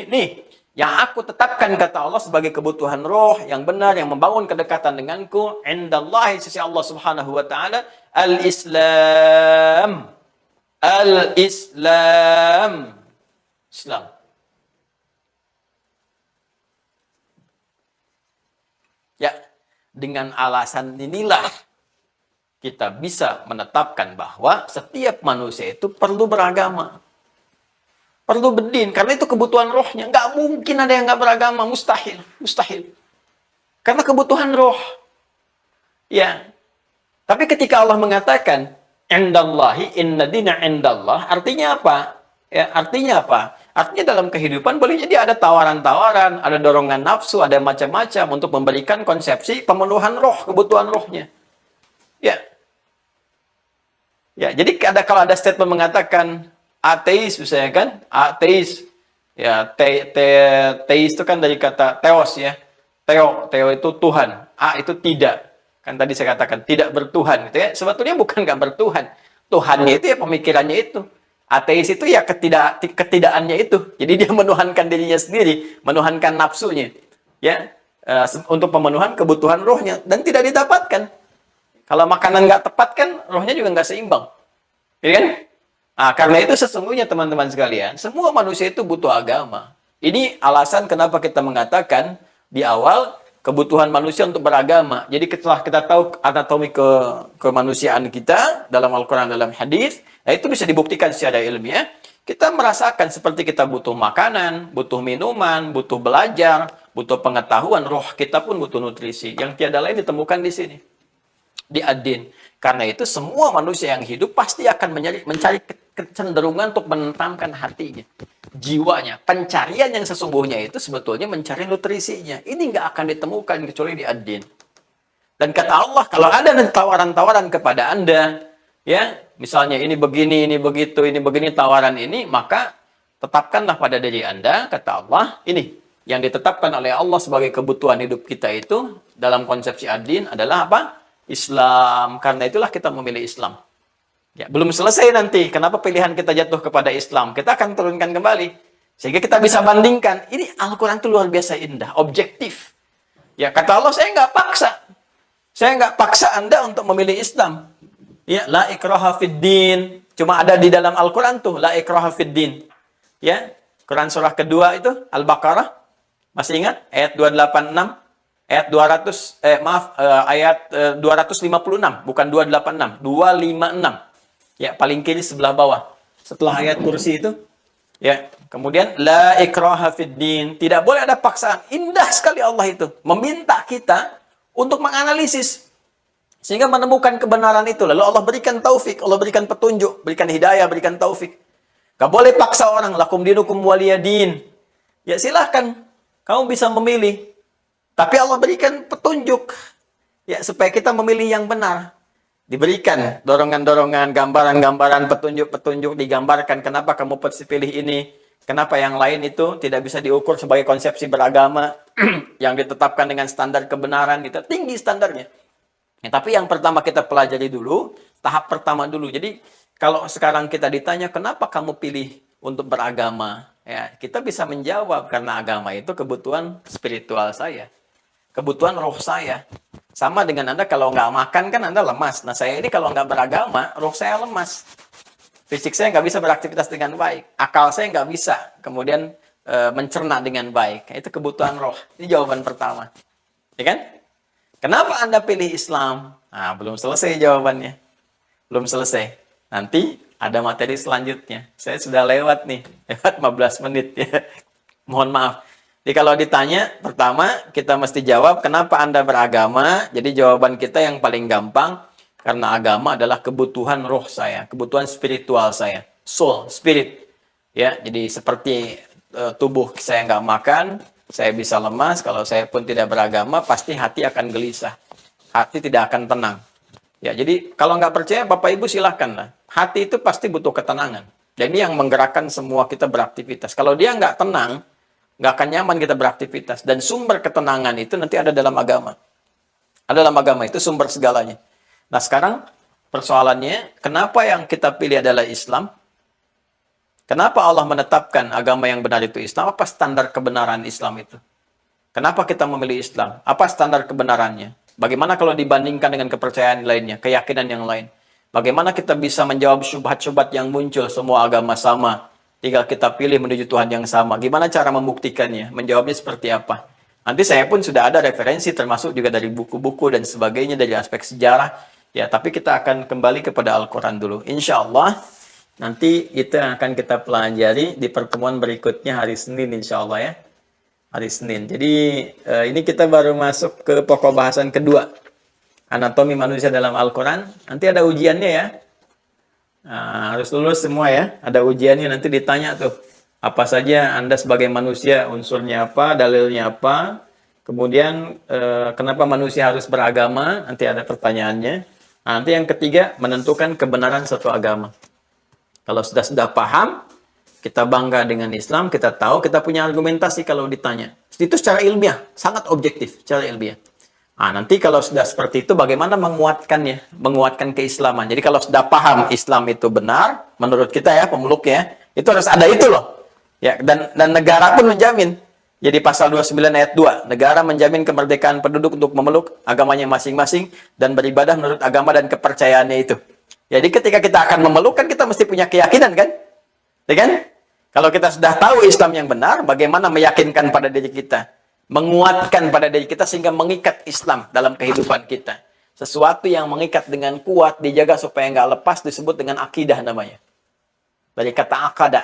nih, yang aku tetapkan kata Allah sebagai kebutuhan roh yang benar, yang membangun kedekatan denganku, indallahi sisi Allah Subhanahu wa taala, al-Islam. Al-Islam. Islam. Ya, dengan alasan inilah kita bisa menetapkan bahwa setiap manusia itu perlu beragama. Perlu berdin, karena itu kebutuhan rohnya. Nggak mungkin ada yang nggak beragama, mustahil. Mustahil. Karena kebutuhan roh. Ya. Tapi ketika Allah mengatakan, indallahi, inna dina indallah, artinya apa? Ya, artinya apa? Artinya dalam kehidupan boleh jadi ada tawaran-tawaran, ada dorongan nafsu, ada macam-macam untuk memberikan konsepsi pemenuhan roh, kebutuhan rohnya. Ya. Ya, jadi kalau ada statement mengatakan ateis misalnya kan, ateis. Ya, teis itu kan dari kata teos ya. Teo itu Tuhan, a itu tidak. Kan tadi saya katakan tidak bertuhan gitu ya. Sebetulnya bukan nggak bertuhan. Tuhannya itu ya pemikirannya itu. Ateis itu ya ketidakannya itu. Jadi dia menuhankan dirinya sendiri, menuhankan nafsunya. Ya, untuk pemenuhan kebutuhan rohnya dan tidak didapatkan. Kalau makanan nggak tepat kan, rohnya juga nggak seimbang. Ya kan? Nah, karena itu sesungguhnya teman-teman sekalian, semua manusia itu butuh agama. Ini alasan kenapa kita mengatakan di awal kebutuhan manusia untuk beragama. Jadi setelah kita tahu anatomi kemanusiaan kita dalam Al-Quran, dalam hadis, nah itu bisa dibuktikan secara ilmiah. Kita merasakan seperti kita butuh makanan, butuh minuman, butuh belajar, butuh pengetahuan, roh kita pun butuh nutrisi. Yang tiada lain ditemukan di sini. Di ad-din. Karena itu semua manusia yang hidup pasti akan mencari kecenderungan untuk menentamkan hatinya, jiwanya. Pencarian yang sesungguhnya itu sebetulnya mencari nutrisinya. Ini nggak akan ditemukan kecuali di ad-din. Dan kata Allah, kalau ada tawaran-tawaran kepada Anda, ya, misalnya ini begini, ini begitu, ini begini tawaran ini, maka tetapkanlah pada diri Anda, kata Allah, ini yang ditetapkan oleh Allah sebagai kebutuhan hidup kita itu dalam konsepsi ad-din adalah apa? Islam. Karena itulah kita memilih Islam. Ya, belum selesai nanti. Kenapa pilihan kita jatuh kepada Islam? Kita akan turunkan kembali. Sehingga kita bisa bandingkan. Ini Al-Quran itu luar biasa indah. Objektif. Ya, kata Allah, saya nggak paksa. Saya nggak paksa Anda untuk memilih Islam. Ya, la ikraha fid din. Cuma ada di dalam Al-Quran tuh. La ikraha fid din. Ya, Quran surah kedua itu. Al-Baqarah. Masih ingat? Ayat 286. Ayat 256, bukan 286, 256. Ya, paling kiri sebelah bawah. Setelah ayat kursi itu, ya. Kemudian la ikraha fid din, tidak boleh ada paksaan. Indah sekali Allah itu meminta kita untuk menganalisis sehingga menemukan kebenaran itu. Lalu Allah berikan taufik, Allah berikan petunjuk, berikan hidayah, berikan taufik. Gak boleh paksa orang, lakum dinukum waliyadin. Ya silahkan, kamu bisa memilih. Tapi Allah berikan petunjuk ya supaya kita memilih yang benar. Diberikan dorongan-dorongan, gambaran-gambaran, petunjuk-petunjuk digambarkan kenapa kamu pilih ini, kenapa yang lain itu tidak bisa diukur sebagai konsepsi beragama yang ditetapkan dengan standar kebenaran, kita tinggi standarnya. Ya, tapi yang pertama kita pelajari dulu, tahap pertama dulu. Jadi kalau sekarang kita ditanya kenapa kamu pilih untuk beragama, ya kita bisa menjawab karena agama itu kebutuhan spiritual saya. Kebutuhan roh saya. Sama dengan Anda kalau nggak makan kan Anda lemas. Nah saya ini kalau nggak beragama, roh saya lemas. Fisik saya nggak bisa beraktivitas dengan baik. Akal saya nggak bisa kemudian mencerna dengan baik. Itu kebutuhan roh. Ini jawaban pertama. Ya kan? Kenapa Anda pilih Islam? Nah, belum selesai jawabannya. Belum selesai. Nanti ada materi selanjutnya. Saya sudah lewat nih. Lewat 15 menit ya. Mohon maaf. Jadi kalau ditanya, pertama kita mesti jawab kenapa Anda beragama. Jadi jawaban kita yang paling gampang, karena agama adalah kebutuhan roh saya, kebutuhan spiritual saya, soul, spirit. Ya, jadi seperti tubuh saya nggak makan, saya bisa lemas. Kalau saya pun tidak beragama, pasti hati akan gelisah, hati tidak akan tenang. Ya, jadi kalau nggak percaya, Bapak Ibu silahkan lah. Hati itu pasti butuh ketenangan. Dan ini yang menggerakkan semua kita beraktivitas. Kalau dia nggak tenang, nggak akan nyaman kita beraktivitas. Dan sumber ketenangan itu nanti ada dalam agama. Ada dalam agama, itu sumber segalanya. Nah sekarang persoalannya, kenapa yang kita pilih adalah Islam? Kenapa Allah menetapkan agama yang benar itu Islam? Apa standar kebenaran Islam itu? Kenapa kita memilih Islam? Apa standar kebenarannya? Bagaimana kalau dibandingkan dengan kepercayaan lainnya, keyakinan yang lain? Bagaimana kita bisa menjawab syubhat-syubhat yang muncul, semua agama sama, tinggal kita pilih menuju Tuhan yang sama. Gimana cara membuktikannya? Menjawabnya seperti apa? Nanti saya pun sudah ada referensi, termasuk juga dari buku-buku dan sebagainya, dari aspek sejarah. Ya, tapi kita akan kembali kepada Al-Quran dulu. Insya Allah, nanti itu yang akan kita pelajari di pertemuan berikutnya hari Senin, insya Allah ya. Hari Senin. Jadi, ini kita baru masuk ke pokok bahasan kedua. Anatomi manusia dalam Al-Quran. Nanti ada ujiannya ya. Nah, harus lulus semua ya. Ada ujiannya, nanti ditanya tuh. Apa saja Anda sebagai manusia, unsurnya apa, dalilnya apa. Kemudian, kenapa manusia harus beragama? Nanti ada pertanyaannya. Nah, nanti yang ketiga, menentukan kebenaran satu agama. Kalau sudah paham, kita bangga dengan Islam, kita tahu, kita punya argumentasi kalau ditanya. Itu secara ilmiah, sangat objektif secara ilmiah. Nah, nanti kalau sudah seperti itu, bagaimana menguatkannya? Menguatkan keislaman. Jadi kalau sudah paham Islam itu benar, menurut kita ya, pemeluknya, itu harus ada itu loh. Ya, dan negara pun menjamin. Jadi pasal 29 ayat 2, negara menjamin kemerdekaan penduduk untuk memeluk agamanya masing-masing dan beribadah menurut agama dan kepercayaannya itu. Jadi ketika kita akan memeluk, kan kita mesti punya keyakinan kan? Ya kan? Kalau kita sudah tahu Islam yang benar, bagaimana meyakinkan pada diri kita? Menguatkan pada diri kita sehingga mengikat Islam dalam kehidupan kita. Sesuatu yang mengikat dengan kuat, dijaga supaya nggak lepas, disebut dengan akidah namanya. Dari kata akada.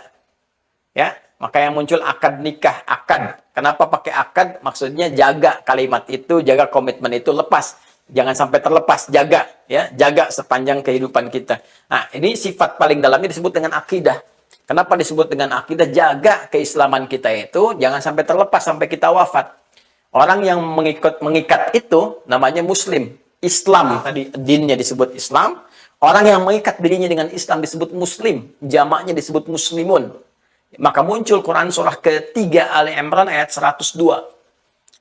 Ya, maka yang muncul akad nikah, akad. Kenapa pakai akad? Maksudnya jaga kalimat itu, jaga komitmen itu, lepas. Jangan sampai terlepas, jaga. Ya, jaga sepanjang kehidupan kita. Nah, ini sifat paling dalamnya disebut dengan akidah. Kenapa disebut dengan akidah? Jaga keislaman kita itu, jangan sampai terlepas sampai kita wafat. Orang yang mengikat itu namanya muslim. Islam, tadi dinnya disebut Islam. Orang yang mengikat dirinya dengan Islam disebut muslim. Jamaknya disebut muslimun. Maka muncul Quran surah ketiga Ali Imran ayat 102.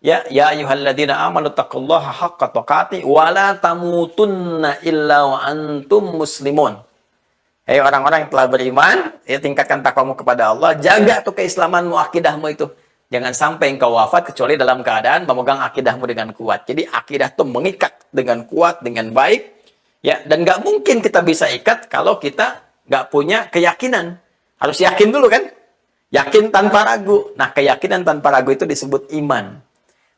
Ya ayyuhalladzina amanu taqullaha haqqa tuqatih wa la tamutunna illa wa antum muslimun. Hei orang-orang yang telah beriman, ya tingkatkan takwamu kepada Allah, jaga tuh keislamanmu, akidahmu itu. Jangan sampai engkau wafat kecuali dalam keadaan memegang akidahmu dengan kuat. Jadi akidah itu mengikat dengan kuat, dengan baik. Ya, dan nggak mungkin kita bisa ikat kalau kita nggak punya keyakinan. Harus yakin dulu kan? Yakin tanpa ragu. Nah, keyakinan tanpa ragu itu disebut iman.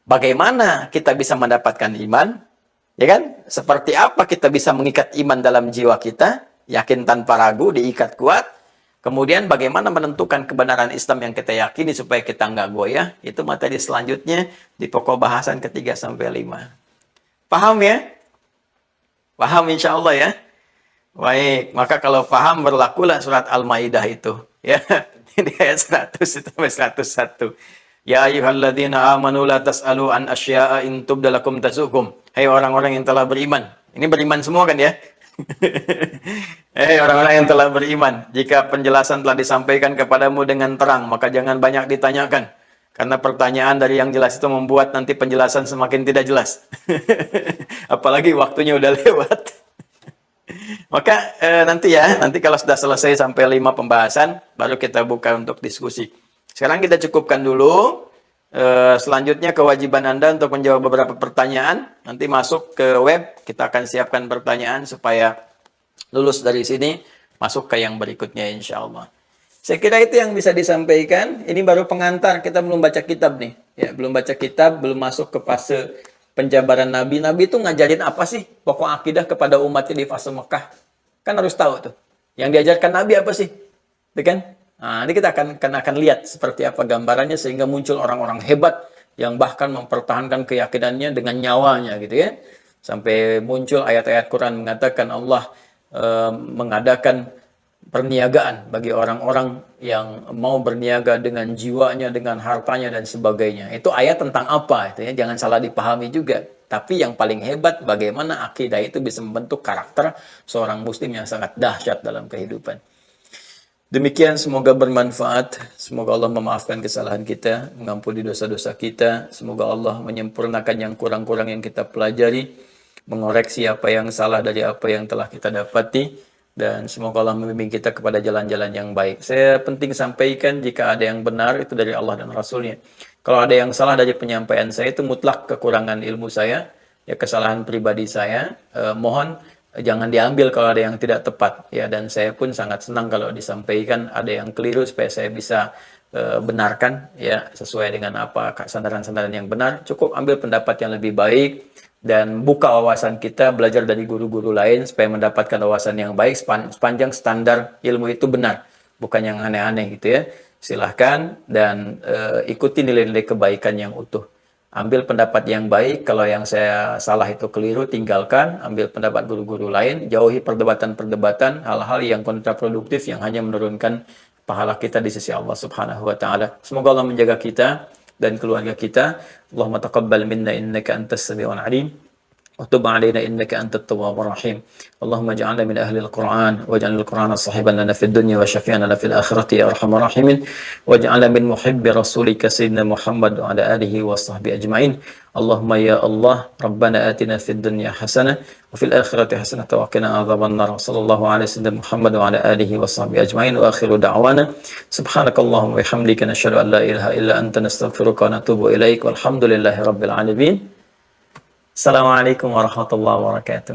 Bagaimana kita bisa mendapatkan iman? Ya kan? Seperti apa kita bisa mengikat iman dalam jiwa kita? Yakin tanpa ragu, diikat kuat. Kemudian bagaimana menentukan kebenaran Islam yang kita yakini supaya kita nggak goyah? Itu materi selanjutnya di pokok bahasan ketiga sampai 5. Paham ya? Paham insya Allah ya? Baik, maka kalau paham berlakulah surat Al-Maidah itu. Ya, ini ayat 100 sampai 101. Ya ayyuhalladzina amanu la tas'alu an asya'a in tubdalakum tasukum. Hai orang-orang yang telah beriman. Ini beriman semua kan ya? Orang-orang yang telah beriman, jika penjelasan telah disampaikan kepadamu dengan terang, maka jangan banyak ditanyakan. Karena pertanyaan dari yang jelas itu membuat nanti penjelasan semakin tidak jelas. Apalagi waktunya udah lewat. Maka nanti kalau sudah selesai sampai 5 pembahasan, baru kita buka untuk diskusi. Sekarang kita cukupkan dulu. Selanjutnya kewajiban Anda untuk menjawab beberapa pertanyaan. Nanti masuk ke web, kita akan siapkan pertanyaan supaya lulus dari sini, masuk ke yang berikutnya insya Allah. Saya kira itu yang bisa disampaikan. Ini baru pengantar, kita belum baca kitab nih. Ya, belum baca kitab, belum masuk ke fase penjabaran Nabi. Nabi itu ngajarin apa sih pokok akidah kepada umatnya di fase Mekah? Kan harus tahu tuh. Yang diajarkan Nabi apa sih? Itu kan? Nah, ini kita akan lihat seperti apa gambarannya sehingga muncul orang-orang hebat yang bahkan mempertahankan keyakinannya dengan nyawanya gitu ya. Sampai muncul ayat-ayat Quran mengatakan Allah mengadakan perniagaan bagi orang-orang yang mau berniaga dengan jiwanya, dengan hartanya dan sebagainya. Itu ayat tentang apa itu ya? Jangan salah dipahami juga. Tapi yang paling hebat bagaimana akidah itu bisa membentuk karakter seorang muslim yang sangat dahsyat dalam kehidupan. Demikian semoga bermanfaat. Semoga Allah memaafkan kesalahan kita, mengampuni dosa-dosa kita. Semoga Allah menyempurnakan yang kurang-kurang yang kita pelajari, mengoreksi apa yang salah dari apa yang telah kita dapati, dan semoga Allah membimbing kita kepada jalan-jalan yang baik. Saya penting sampaikan, jika ada yang benar itu dari Allah dan Rasulnya. Kalau ada yang salah dari penyampaian saya, itu mutlak kekurangan ilmu saya, ya kesalahan pribadi saya. Mohon jangan diambil kalau ada yang tidak tepat, ya. Dan saya pun sangat senang kalau disampaikan ada yang keliru supaya saya bisa benarkan, ya, sesuai dengan apa sandaran-sandaran yang benar. Cukup ambil pendapat yang lebih baik dan buka wawasan kita, belajar dari guru-guru lain supaya mendapatkan wawasan yang baik sepanjang standar ilmu itu benar, bukan yang aneh-aneh gitu, ya. Silahkan dan ikuti nilai-nilai kebaikan yang utuh. Ambil pendapat yang baik, kalau yang saya salah itu keliru, tinggalkan. Ambil pendapat guru-guru lain, jauhi perdebatan-perdebatan, hal-hal yang kontraproduktif yang hanya menurunkan pahala kita di sisi Allah Subhanahu wa taala. Semoga Allah menjaga kita dan keluarga kita. Allahumma taqabbal minna innaka antas samiul alim. وتب علينا إنك أنت التواب الرحيم. اللهم اجعلنا من أهل القرآن، واجعل القرآن صاحبا لنا في الدنيا وشفيعا لنا في الآخرة يا أرحم الراحمين، واجعلنا من محب رسولك سيدنا محمد وعلى آله وصحبه أجمعين. اللهم يا الله ربنا آتنا في الدنيا حسنة وفي الآخرة حسنة وقنا عذاب النار. صلى الله على سيدنا محمد وعلى آله وصحبه أجمعين. وآخر دعوانا سبحانك اللهم وبحمدك نشهد أن لا إله إلا أنت نستغفرك ونتوب إليك والحمد لله رب العالمين. Assalamualaikum warahmatullahi wabarakatuh.